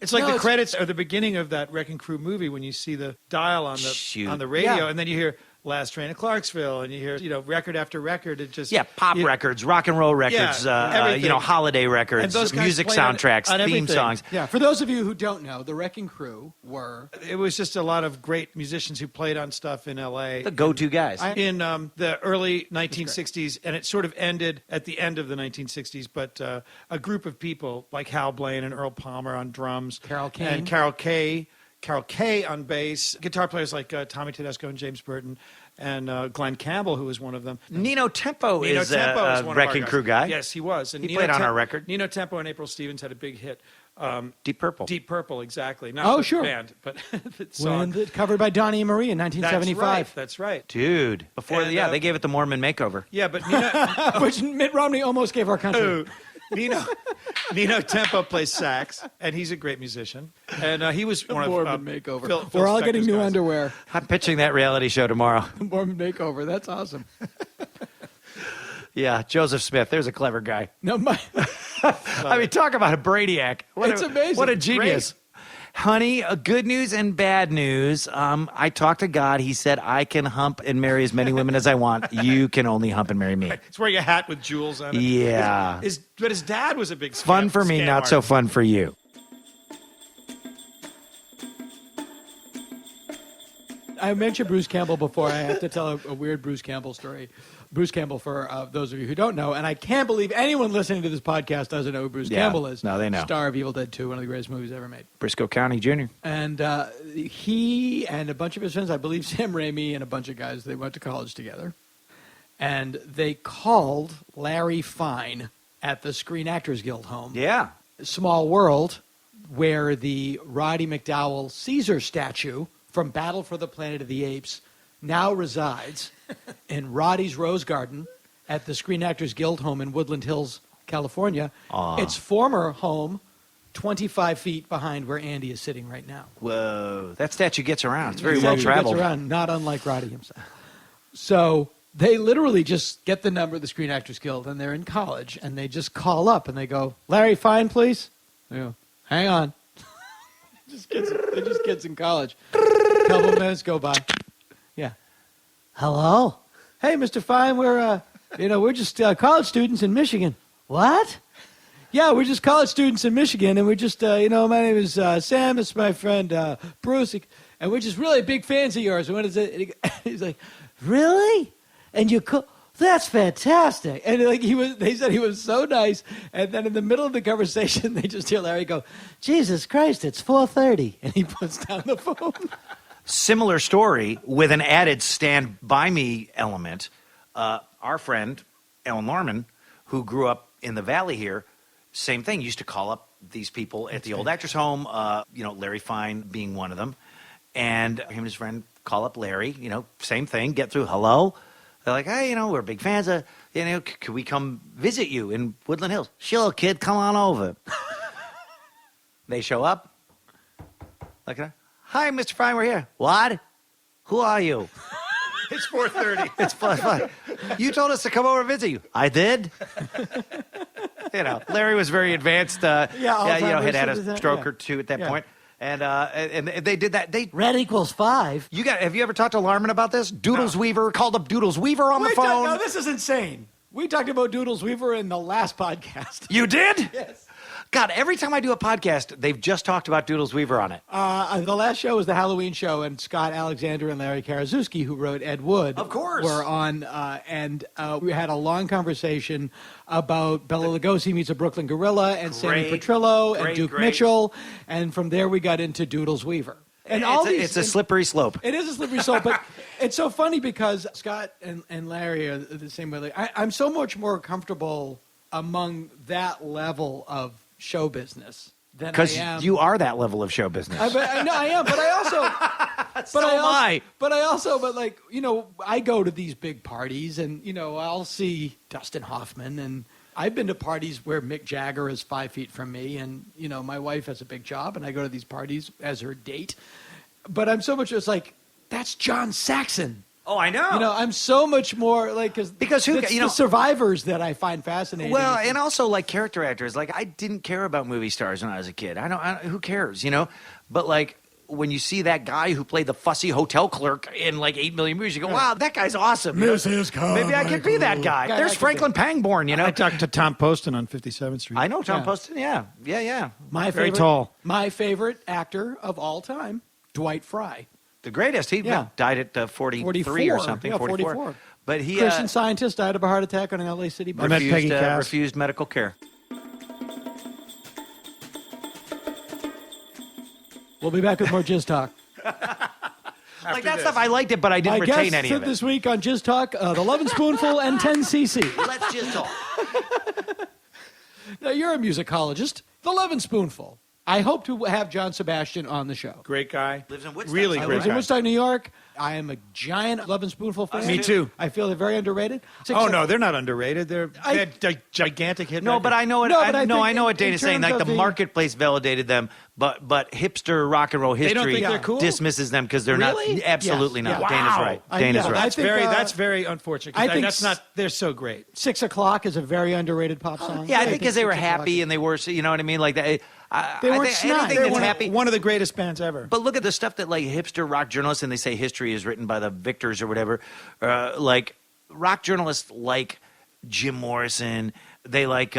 It's like the credits are the beginning of that Wrecking Crew movie when you see the dial on the radio, Yeah. and then you hear Last Train to Clarksville, and you hear record after record. It just Pop records, rock and roll records, everything. Holiday And records, those guys music played on soundtracks, theme everything. songs. Yeah, for those of you who don't know, the Wrecking Crew were... It was just a lot of great musicians who played on stuff in L.A. The go-to guys. in the early 1960s, and it sort of ended at the end of the 1960s, but a group of people like Hal Blaine and Earl Palmer on drums. Carol Kane. And Carol Kay on bass. Guitar players like Tommy Tedesco and James Burton. And Glenn Campbell, who was one of them. Nino Tempo is one a of our Wrecking guys. Crew guy. Yes, he was. And He played on our record. Nino Tempo and April Stevens had a big hit. Deep Purple. Deep Purple, exactly. Not Oh, the sure. band, but the song. Covered by Donnie and Marie in 1975. That's right. Dude. Before, And, they gave it the Mormon makeover. Yeah, but Nino... Which Mitt Romney almost gave our country. Nino Tempo plays sax, and he's a great musician. And he was one of Mormon makeover. Phil We're all Spector's getting new guys. underwear. I'm pitching that reality show tomorrow. Mormon makeover. That's awesome. Yeah, Joseph Smith. There's a clever guy. No, I mean, talk about a brainiac. It's amazing. What a genius. Great. Honey, good news and bad news. I talked to God. He said, I can hump and marry as many women as I want. You can only hump and marry me. He's wearing a hat with jewels on it. Yeah. But his dad was a big Fun for me, scam not so artist. fun for you. I mentioned Bruce Campbell before. I have to tell a weird Bruce Campbell story. Bruce Campbell, for those of you who don't know, and I can't believe anyone listening to this podcast doesn't know who Bruce Campbell is. No, they know. Star of Evil Dead 2, one of the greatest movies ever made. Briscoe County Jr. And he and a bunch of his friends, I believe Sam Raimi and a bunch of guys, they went to college together. And they called Larry Fine at the Screen Actors Guild home. Yeah. Small World, where the Roddy McDowell Caesar statue from Battle for the Planet of the Apes now resides in Roddy's Rose Garden at the Screen Actors Guild home in Woodland Hills, California. Aw. Its former home, 25 feet behind where Andy is sitting right now. Whoa. That statue gets around. It's very Statue well gets traveled. around, not unlike Roddy himself. So they literally just get the number of the Screen Actors Guild, and they're in college, and they just call up, and they go, Larry Fine, please? They go, hang on. They're just kids in college. A couple of minutes go by. Yeah. Hello? Hey, Mr. Fine, we're just college students in Michigan. What? Yeah, we're just college students in Michigan, and we're just, my name is Sam. It's my friend Bruce, and we're just really big fans of yours. And what is it? And he's like, really? And you that's fantastic. And they said he was so nice. And then in the middle of the conversation, they just hear Larry go, Jesus Christ, it's 4:30. And he puts down the phone. Similar story with an added stand by me element. Our friend, Ellen Lorman, who grew up in the valley here, same thing, used to call up these people at the old actors' home. Larry Fine being one of them, and him and his friend call up Larry. Same thing. Get through. Hello. They're like, hey, we're big fans of. Could we come visit you in Woodland Hills? Sure, kid, come on over. They show up. Like, hi, Mr. Fine, we're here. What? Who are you? It's 4:30. It's fun. You told us to come over and visit you. I did. Larry was very advanced. Had a stroke or two at that point. And they did that. Red equals 5. Have you ever talked to Larman about this? Doodles Weaver called up Doodles Weaver on the phone. No, this is insane. We talked about Doodles Weaver in the last podcast. You did? Yes. God, every time I do a podcast, they've just talked about Doodles Weaver on it. The last show was the Halloween show, and Scott Alexander and Larry Karaszewski, who wrote Ed Wood, of course, were on, and we had a long conversation about Bela Lugosi meets a Brooklyn Gorilla, and Sammy Petrillo, and Duke Mitchell, and from there we got into Doodles Weaver. And it's a slippery slope. It is a slippery slope, but it's so funny because Scott and Larry are the same way. I'm so much more comfortable among that level of show business than I am. Because you are that level of show business. I know I am, but I also, I go to these big parties and, I'll see Dustin Hoffman, and I've been to parties where Mick Jagger is 5 feet from me, and, my wife has a big job, and I go to these parties as her date. But I'm so much just like, that's John Saxon. Oh, I know. I'm so much more because who the survivors that I find fascinating. Well, and also character actors. I didn't care about movie stars when I was a kid. Who cares, But when you see that guy who played the fussy hotel clerk in 8 million movies, you go, wow, that guy's awesome. Mrs. Maybe I could be that guy. There's Franklin Pangborn, I talked to Tom Poston on 57th Street. I know Tom Poston, yeah. Very tall. My favorite actor of all time, Dwight Fry. The greatest. He died at 43 or something. Yeah, 44. But he Christian Scientist died of a heart attack on an LA City bus. Refused medical care. We'll be back with more Jizz Talk. That stuff, I liked it, but I didn't retain any of it. This week on Jizz Talk, the Lovin' Spoonful and 10cc. Let's Jizz Talk. Now, you're a musicologist. The Lovin' Spoonful. I hope to have John Sebastian on the show. Great guy. Lives in Woodstock. Really great Lives in Woodstock, New York. I am a giant Lovin' Spoonful fan. Me too. I feel they're very underrated. No, they're not underrated. They're gigantic hit. No, but I know what I know what Dana's saying. terms The of the marketplace validated them, but hipster rock and roll history think they're cool? dismisses them because they're not. Absolutely not. Yes. Dana's right. Dana's right. That's very unfortunate. I think that's not. They're so great. 6 O'Clock is a very underrated pop song. Yeah, I think because they were happy and they were, you know what I mean? They weren't snide. Anything that's happy. One of the greatest bands ever. But look at the stuff that hipster rock journalists, and they say history is written by the victors or whatever. Rock journalists like Jim Morrison. They like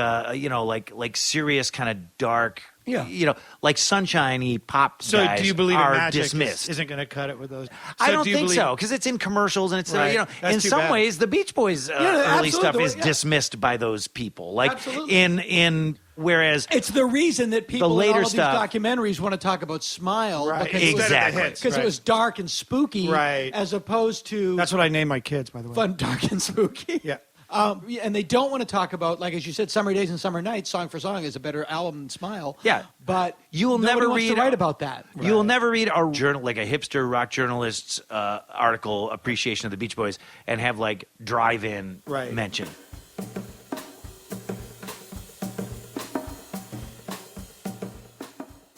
serious kind of dark. Yeah. Sunshiny pop So guys do you believe are Magic dismissed. isn't going to cut it with those? I don't think so, because it's in commercials and it's Right. That's in too some bad. ways the Beach Boys early absolutely. stuff is Yeah. dismissed by those people. Absolutely. Whereas It's the reason that people The later in all stuff- of these documentaries want to talk about Smile. Right. Because Exactly. Because it was dark and spooky, Right. as opposed to That's what I named my kids, by the way. fun, dark, and spooky. Yeah. And they don't want to talk about, as you said, Summer Days and Summer Nights, song for song, is a better album than Smile. Yeah. But you will nobody never wants read to write about that. You will never read a journal like a hipster rock journalist's article appreciation of the Beach Boys and have drive-in Right. mention.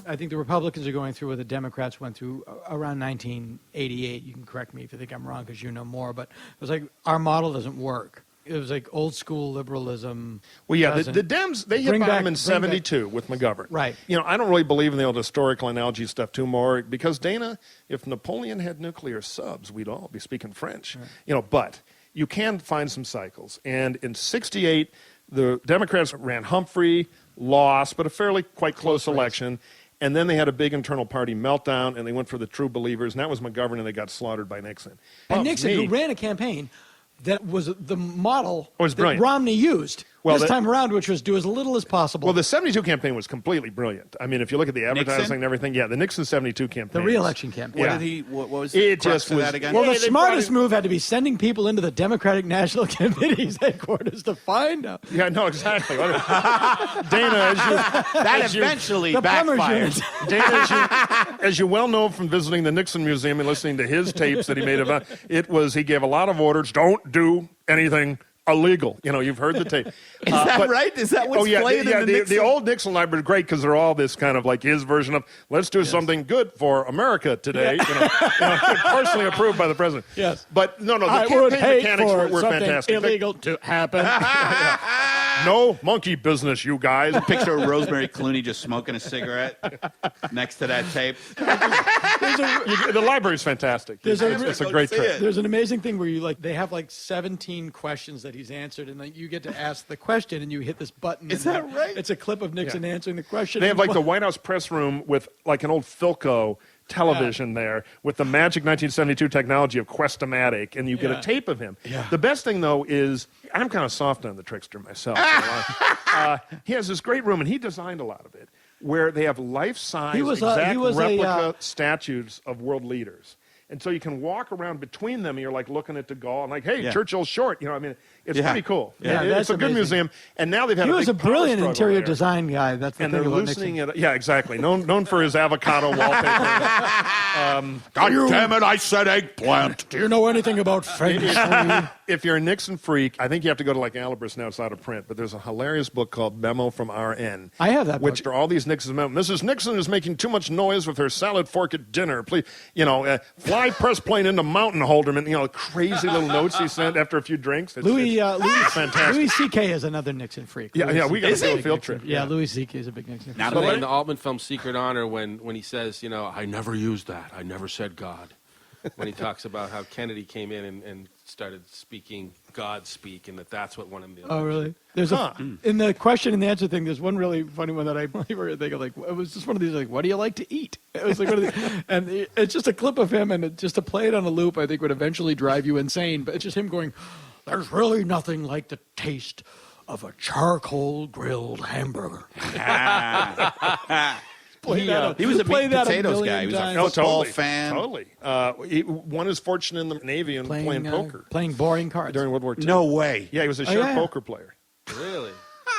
I think the Republicans are going through what the Democrats went through around 1988. You can correct me if you think I'm wrong because you know more, but it was our model doesn't work. It was old school liberalism. Well, yeah, the Dems, they hit bottom in 72 with McGovern. Right. I don't really believe in the old historical analogy stuff too more because, Dana, if Napoleon had nuclear subs, we'd all be speaking French. Right. But you can find some cycles. And in 68, the Democrats ran Humphrey, lost, but a fairly quite close election. And then they had a big internal party meltdown, and they went for the true believers, and that was McGovern, and they got slaughtered by Nixon. And Nixon, who ran a campaign that was the model was that Romney used. this time around, which was do as little as possible. Well, the 72 campaign was completely brilliant. I mean, if you look at the advertising Nixon? and everything, the Nixon 72 campaign. The re-election campaign. What was it crux just of was that again? Well, Yeah, the they smartest brought move had to be sending people into the Democratic National Committee's headquarters to find out. Yeah, no, exactly. Dana, eventually the plumbers backfired. union. Dana, as you well know from visiting the Nixon Museum and listening to his tapes that he made about, he gave a lot of orders. Don't do anything illegal. You've heard the tape. Is that right? Is that what's playing in the Nixon? The old Nixon library is great because they're all this kind of like his version of let's do something good for America today. Personally approved by the president. Yes. But no, the I would campaign hate mechanics for were something fantastic. illegal to happen. No monkey business, you guys. A picture of Rosemary Clooney just smoking a cigarette next to that tape. The library's fantastic. It's a great trip. There's an amazing thing where they have 17 questions that he's answered, and you get to ask the question, and you hit this button. Is that right? It's a clip of Nixon answering the question. They have the White House press room with an old Philco television there with the magic 1972 technology of Quest-O-Matic, and you get a tape of him. Yeah. The best thing, though, is I'm kind of soft on the trickster myself. He has this great room, and he designed a lot of it, where they have life-size, replica statues of world leaders. And so you can walk around between them, and you're looking at de Gaulle, and hey, Churchill's short. It's pretty cool. Yeah, it's a good museum. And now they've had he a was big a brilliant power interior there. design guy. That's the And thing they're about loosening Nixon. it. Yeah, exactly. Known for his avocado wallpaper. God damn it! I said eggplant. Do you know anything about feng shui? If you're a Nixon freak, I think you have to go to Alibris. Now it's out of print, but there's a hilarious book called Memo from RN. I have that which book. are all these Nixon memos. Mrs. Nixon is making too much noise with her salad fork at dinner. Please, fly press plane into mountain holderman. Crazy little notes he sent after a few drinks. It's fantastic. Louis C.K. is another Nixon freak. Yeah, we got to do a field trip. Yeah, Louis C.K. is a big Nixon freak. Now, in the Altman film Secret Honor, when he says, I never used that. I never said God. When he talks about how Kennedy came in and started speaking God speak, and that's what won him the election. Oh, really? There's in the question and the answer thing, there's one really funny one that I remember thinking, it was just one of these, what do you like to eat? It was one of these, and it's just a clip of him, and just to play it on a loop, I think would eventually drive you insane, but it's just him going, there's really nothing like the taste of a charcoal grilled hamburger. He was a big potatoes guy. He was a football fan. Totally. He won his fortune in the Navy and playing poker. Playing boring cards. During World War II. No way. Yeah, he was a sharp poker player. Really?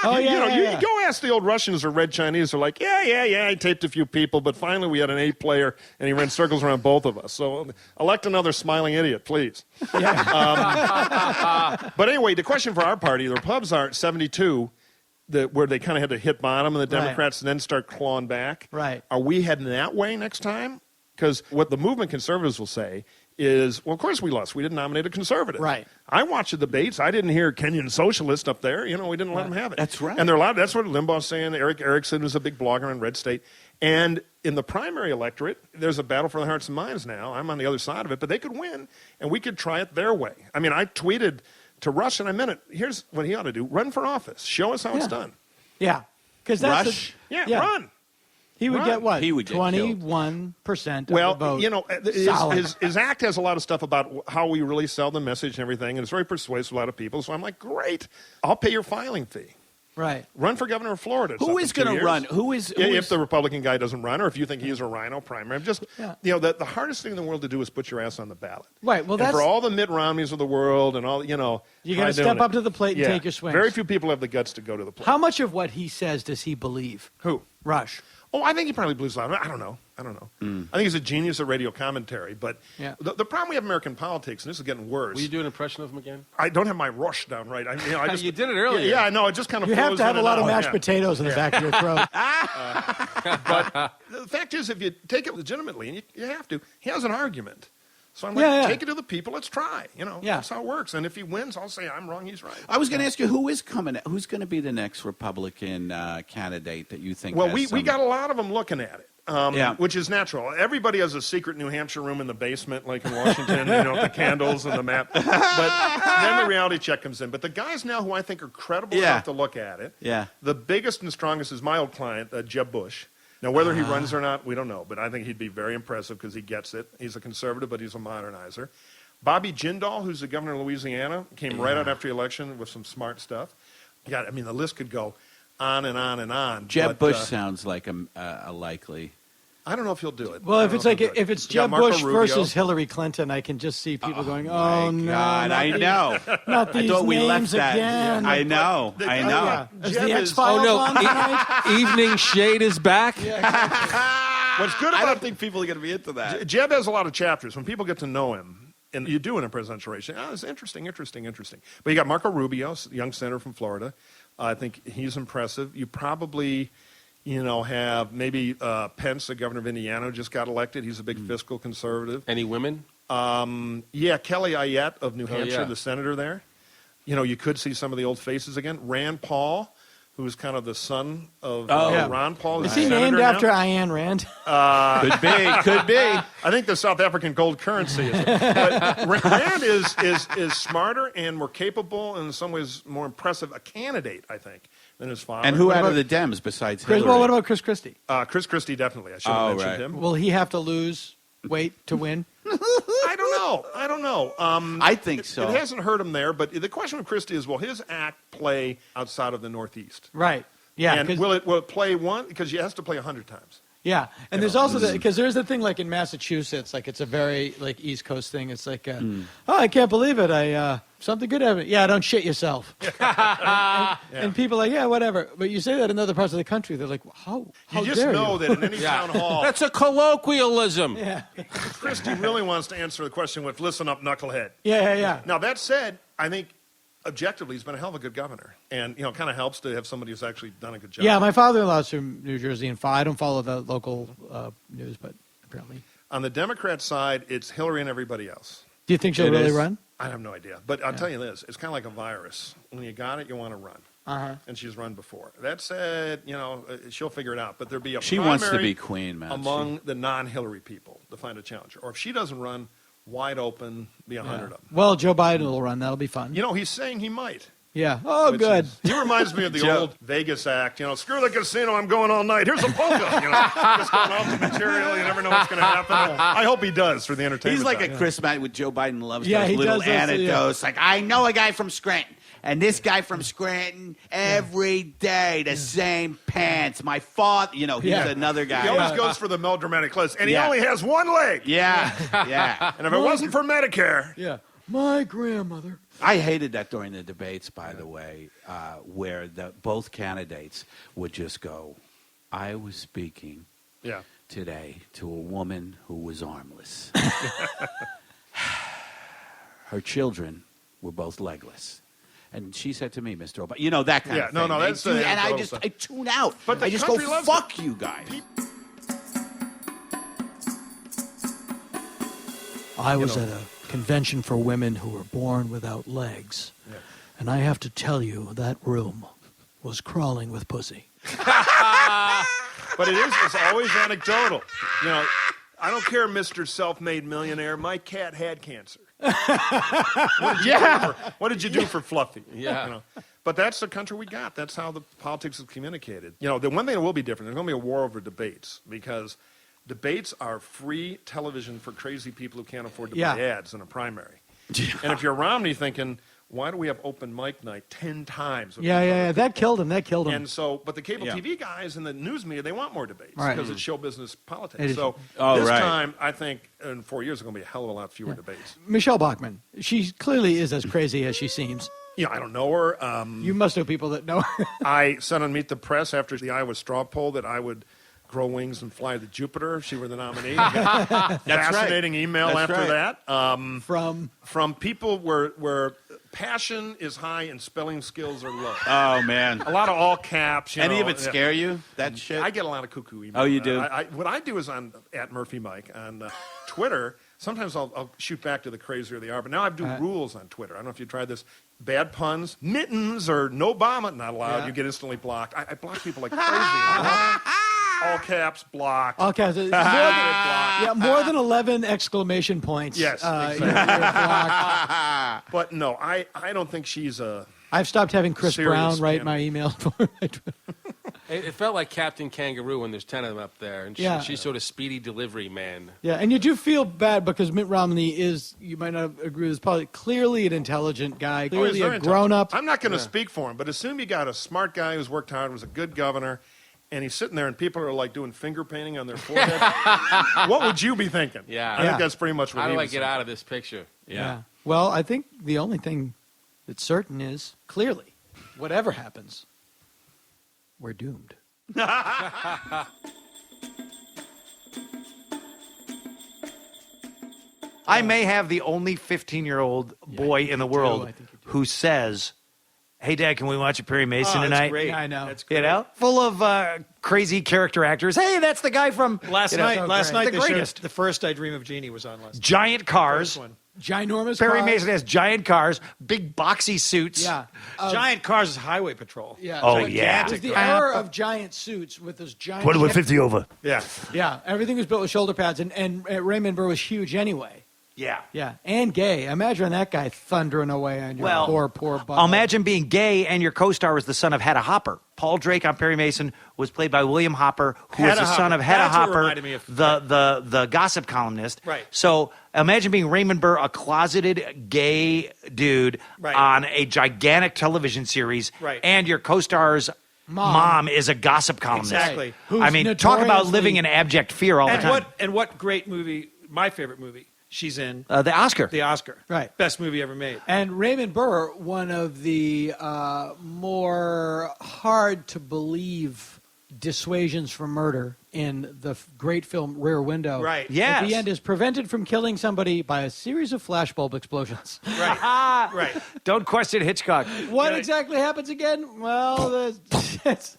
You go ask the old Russians or Red Chinese. They're like, yeah, I taped a few people, but finally we had an 8-player, and he ran circles around both of us. So elect another smiling idiot, please. But anyway, the question for our party, the Repubs are 72, where they kind of had to hit bottom, and the Democrats then start clawing back. Right. Are we heading that way next time? Because what the movement conservatives will say is, well, of course we lost. We didn't nominate a conservative. Right. I watched the debates. I didn't hear Kenyan socialist up there. We didn't let them have it. That's right. And that's what Limbaugh's saying. Eric Erickson was a big blogger on Red State. And in the primary electorate, there's a battle for the hearts and minds now. I'm on the other side of it, but they could win, and we could try it their way. I mean, I tweeted to Rush, and I meant it. Here's what he ought to do. Run for office. Show us how it's done. Yeah. Because that's Rush? Run. He would get what? He would get 21% of the vote. His act has a lot of stuff about how we really sell the message and everything, and it's very persuasive to a lot of people. So I'm like, great, I'll pay your filing fee. Right. Run for governor of Florida. Who is going to run? If the Republican guy doesn't run, or if you think he's a rhino primary. The hardest thing in the world to do is put your ass on the ballot. Right. Well, and for all the Mitt Romneys of the world and all, you got to step up to the plate and take your swings. Very few people have the guts to go to the plate. How much of what he says does he believe? Who? Rush. Oh, I think he probably believes loud. I don't know. I think he's a genius at radio commentary. But the problem we have in American politics, and this is getting worse. Will you do an impression of him again? I don't have my Rush down right. I just, you did it earlier. Yeah, I know. It just kind of You have flows to have in a and lot of out. mashed potatoes in the back of your throat. But the fact is, if you take it legitimately, and you have to, he has an argument. So I'm like, take it to the people. Let's try. That's how it works. And if he wins, I'll say I'm wrong. He's right. I was going to ask you who's going to be the next Republican candidate that you think? Well, we got a lot of them looking at it. Which is natural. Everybody has a secret New Hampshire room in the basement, like in Washington, with the candles and the map. But then the reality check comes in. But the guys now who I think are credible enough to look at it, the biggest and strongest is my old client, Jeb Bush. Now, whether he runs or not, we don't know. But I think he'd be very impressive because he gets it. He's a conservative, but he's a modernizer. Bobby Jindal, who's the governor of Louisiana, came right out after the election with some smart stuff. Yeah, I mean, the list could go on and on and on. Jeb but, Bush sounds like a likely. I don't know if he'll do it. Well, if it's if it's Jeb Bush Rubio. versus Hillary Clinton, I can just see people going, "Oh no, God, I know. not these I thought we names left that. again." I know. I know. Is the X-Files on tonight? Evening Shade is back. What's good about I don't think people are going to be into that. Jeb has a lot of chapters. When people get to know him, and you do in a presidential race, it's interesting. But you got Marco Rubio, young senator from Florida. I think he's impressive. You probably, have maybe Pence, the governor of Indiana, who just got elected. He's a big fiscal conservative. Any women? Kelly Ayotte of New Hampshire, yeah. the senator there. You could see some of the old faces again. Rand Paul, who's kind of the son of Ron Paul. Is he named after Ayn Rand? Could be. I think the South African gold currency is. But Rand is smarter and more capable, and in some ways more impressive a candidate, I think, than his father. And who out of the Dems besides Chris? Hillary? Well, what about Chris Christie? Chris Christie, definitely. I should have mentioned him. Will he have to lose weight to win? I don't know. I think so. It hasn't hurt him there, but the question with Christie is, will his act play outside of the Northeast? Right. Yeah. And will it play one? Because he has to play 100 times. Yeah, and there's also because there's the thing like in Massachusetts, like it's a very like East Coast thing. It's like, oh, I can't believe it. Something good happened. Yeah, don't shit yourself. and people are like, yeah, whatever. But you say that in other parts of the country, they're like, how You just dare know you? that in any town hall, That's a colloquialism. Yeah. Christie really wants to answer the question with "Listen up, knucklehead." Yeah. Now that said, I think objectively he's been a hell of a good governor, and kind of helps to have somebody who's actually done a good job. Yeah, my father-in-law's from New Jersey, and I don't follow the local news, but apparently. On the Democrat side, it's Hillary and everybody else. Do you think she'll really run? I have no idea, but I'll tell you this: it's kind of like a virus. When you got it, you want to run. And she's run before. That said, she'll figure it out. But there'll be a She wants to be queen, man. among the non-Hillary people to find a challenger. Or if she doesn't run, wide open, be 100 of them. Well, Joe Biden will run. That'll be fun. He's saying he might. Yeah. Oh, good. He reminds me of the old Vegas act. Screw the casino. I'm going all night. Here's a polka. Just going off the material. You never know what's going to happen. I hope he does for the entertainment. He's like value. a Chris Matt with Joe Biden loves Yeah, those he little does those, anecdotes. Like, I know a guy from Scranton. And this guy from Scranton, every day, the same pants. My father, he's another guy. He always goes for the melodramatic list. And he only has one leg. Yeah. And if it wasn't for Medicare. Yeah. My grandmother. I hated that during the debates, by the way, where both candidates would just go, I was speaking today to a woman who was armless. Her children were both legless. And she said to me, Mr. Obama, that kind of thing. That's and I tune out. But I just go, fuck you guys. I was at a convention for women who were born without legs. And I have to tell you, that room was crawling with pussy. But it's always anecdotal. I don't care, Mr. Self-Made Millionaire. My cat had cancer. What did you do for Fluffy? Yeah. But that's the country we got. That's how the politics is communicated. The one thing that will be different, there's going to be a war over debates because debates are free television for crazy people who can't afford to buy ads in a primary. And if you're Romney thinking, why do we have open mic night 10 times? Yeah. That killed him. And so, but the cable TV guys and the news media, they want more debates because it's show business politics. So this time, I think in 4 years, there's going to be a hell of a lot fewer debates. Michelle Bachmann. She clearly is as crazy as she seems. I don't know her. You must know people that know her. I said on Meet the Press after the Iowa straw poll that I would grow wings and fly to Jupiter if she were the nominee. Fascinating email after that. From people where passion is high and spelling skills are low. Oh, man. A lot of all caps. Any of it scare you, that shit? I get a lot of cuckoo emails. Oh, you do? What I do is on @MurphyMike on Twitter. Sometimes I'll shoot back to the crazier they are. But now I do rules on Twitter. I don't know if you tried this. Bad puns, mittens, or no Obama, not allowed. You get instantly blocked. I block people like crazy. All caps, blocked. All caps. More than 11 exclamation points. Yes, exactly. You're blocked. But no, I don't think she's a... I've stopped having Chris serious Brown write candidate. my email for my Twitter. It felt like Captain Kangaroo when there's 10 of them up there, and Yeah. she's sort of speedy delivery man. Yeah, and you do feel bad because Mitt Romney is, you might not agree with this, probably clearly an intelligent guy, Oh, he's clearly very a grown-up. I'm not going to speak for him, but assume you got a smart guy who's worked hard, was a good governor, and he's sitting there and people are like doing finger painting on their forehead. What would you be thinking? Yeah. I think that's pretty much what How he do I was get saying. out of this picture? Yeah. Well, I think the only thing that's certain is, clearly, whatever happens, we're doomed. I may have the only 15-year-old boy in the world who says, "Hey, Dad, can we watch a Perry Mason that's tonight?" great. Yeah, I know. That's You great. know, full of crazy character actors. Hey, that's the guy from Last you know, night the they showed greatest. the first I Dream of Jeannie was on last night. Giant cars. First one. Ginormous Perry cars. Mason has giant cars, big boxy suits. Yeah. Giant Cars is Highway Patrol. Yeah. Oh, Gigantic. yeah. It was the era of giant suits with those giant... 50 over. Yeah. Yeah, everything was built with shoulder pads, and Raymond Burr was huge anyway. Yeah. Yeah, and gay. Imagine that guy thundering away on your poor butt. Imagine being gay and your co-star was the son of Hedda Hopper. Paul Drake on Perry Mason was played by William Hopper, who was Hedda the son Hopper. of Hedda That's what Hopper, reminded me of- the gossip columnist. Right. So imagine being Raymond Burr, a closeted gay dude Right. on a gigantic television series, Right. and your co-star's mom is a gossip columnist. Exactly. I mean, talk about living in abject fear all the time. What great movie, my favorite movie, she's in. The Oscar. The Oscar. Right. Best movie ever made. And Raymond Burr, one of the more hard to believe dissuasions from murder in the great film Rear Window. Right. At Yes. the end is prevented from killing somebody by a series of flashbulb explosions. Right. Right. Don't question Hitchcock. What exactly happens again? Well,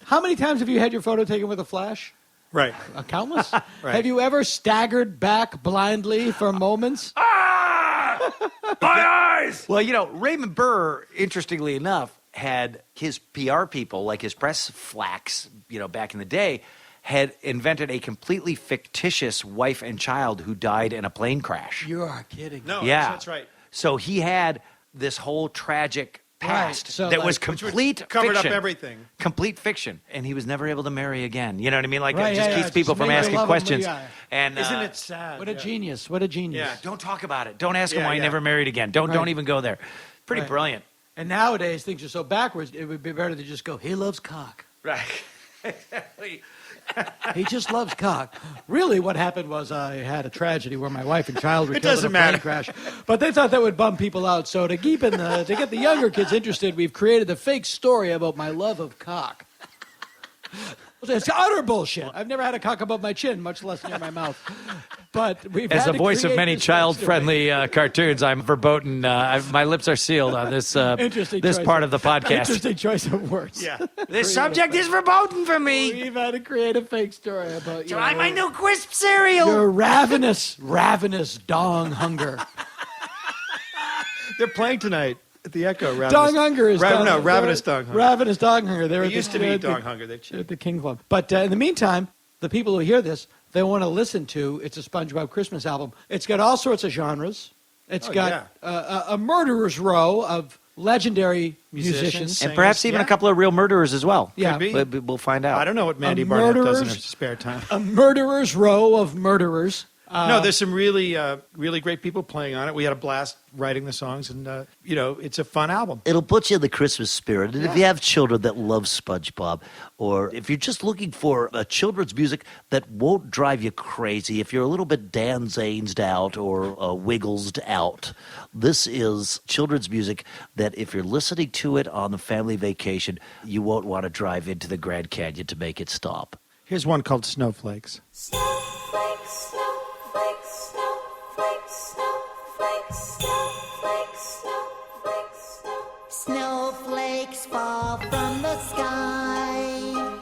how many times have you had your photo taken with a flash? Right. Countless. Right. Have you ever staggered back blindly for moments? My eyes! Well, you know, Raymond Burr, interestingly enough, had his PR people, like his press flacks, you know, back in the day, had invented a completely fictitious wife and child who died in a plane crash. You are kidding. No, Yeah. that's right. So he had this whole tragic past Right, so that like- was Which was complete covered up fiction. everything. Complete fiction. And he was never able to marry again. You know what I mean? Like, Right, it just yeah, keeps yeah. people Just from make her asking love him, questions. yeah. And Isn't it sad? What a genius. What a genius. Yeah. Don't talk about it. Don't ask him Yeah, why he yeah. never married again. Don't Right. even go there. Pretty Right. brilliant. And nowadays, things are so backwards, it would be better to just go, he loves cock. Right. He just loves cock. Really, what happened was I had a tragedy where my wife and child were It killed in a doesn't plane matter. crash. But they thought that would bum people out. So to get the younger kids interested, we've created the fake story about my love of cock. It's utter bullshit. I've never had a cock above my chin, much less near my mouth. But we've As had the to voice of create many this child-friendly cartoons, I'm verboten. My lips are sealed on this Interesting this choice part of the podcast. Interesting choice of words. Yeah. This subject is verboten for me. We've had to create a fake story about you. Try my new Quisp cereal. Your ravenous dong hunger. They're playing tonight at the Echo. Ravenous. Dong hunger is Ravenous Dong Hunger. Ravenous dong hunger. They It used to be Dong Hunger. They've at the King Club. But in the meantime, the people who hear this, they want to listen to. It's a SpongeBob Christmas album. It's got all sorts of genres. It's got a murderer's row of legendary musicians. And perhaps even a couple of real murderers as well. Yeah. We'll find out. I don't know what Mandy A Barnett does in her murderer's- spare time. A murderer's row of murderers. No, there's some really, really great people playing on it. We had a blast writing the songs, and it's a fun album. It'll put you in the Christmas spirit. And if you have children that love SpongeBob, or if you're just looking for a children's music that won't drive you crazy, if you're a little bit Dan Zanes'd out or Wiggles'd out, this is children's music that if you're listening to it on the family vacation, you won't want to drive into the Grand Canyon to make it stop. Here's one called Snowflakes. Snowflakes, snowflakes, snowflakes, snowflakes, snowflakes, snowflakes, snowflakes fall from the sky.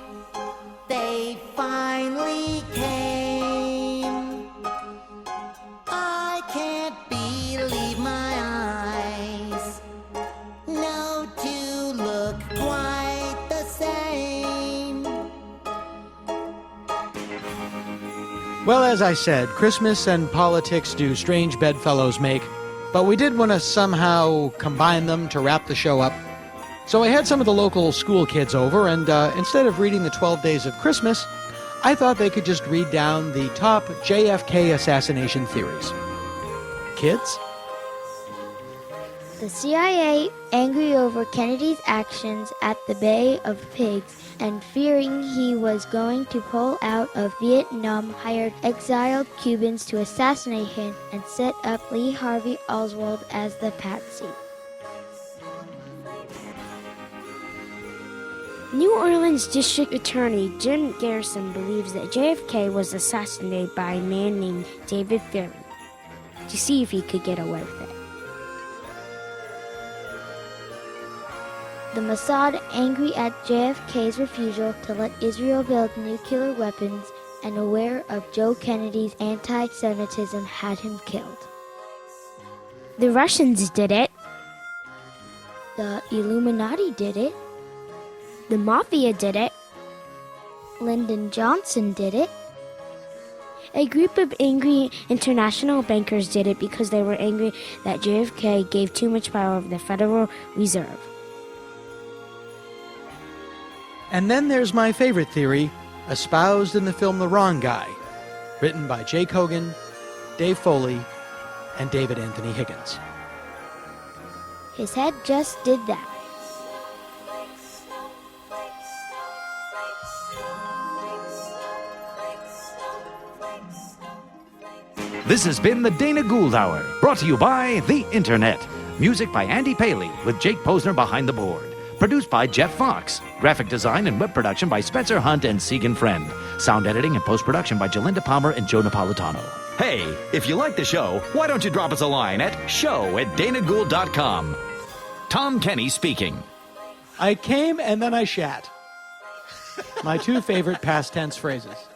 They finally came. I can't believe my eyes. No two look quite the same. Well, as I said, Christmas and politics do strange bedfellows make, but we did want to somehow combine them to wrap the show up. So I had some of the local school kids over, and instead of reading the 12 Days of Christmas, I thought they could just read down the top JFK assassination theories. Kids? The CIA, angry over Kennedy's actions at the Bay of Pigs and fearing he was going to pull out of Vietnam, hired exiled Cubans to assassinate him and set up Lee Harvey Oswald as the patsy. New Orleans District Attorney Jim Garrison believes that JFK was assassinated by a man named David Ferry to see if he could get away with it. The Mossad, angry at JFK's refusal to let Israel build nuclear weapons and aware of Joe Kennedy's anti-Semitism, had him killed. The Russians did it. The Illuminati did it. The Mafia did it. Lyndon Johnson did it. A group of angry international bankers did it because they were angry that JFK gave too much power to the Federal Reserve. And then there's my favorite theory, espoused in the film The Wrong Guy, written by Jake Hogan, Dave Foley, and David Anthony Higgins. His head just did that. This has been the Dana Gould Hour, brought to you by the Internet. Music by Andy Paley, with Jake Posner behind the board. Produced by Jeff Fox. Graphic design and web production by Spencer Hunt and Segan Friend. Sound editing and post-production by Jalinda Palmer and Joe Napolitano. Hey, if you like the show, why don't you drop us a line at show@danagould.com. Tom Kenney speaking. I came and then I shat. My two favorite past tense phrases.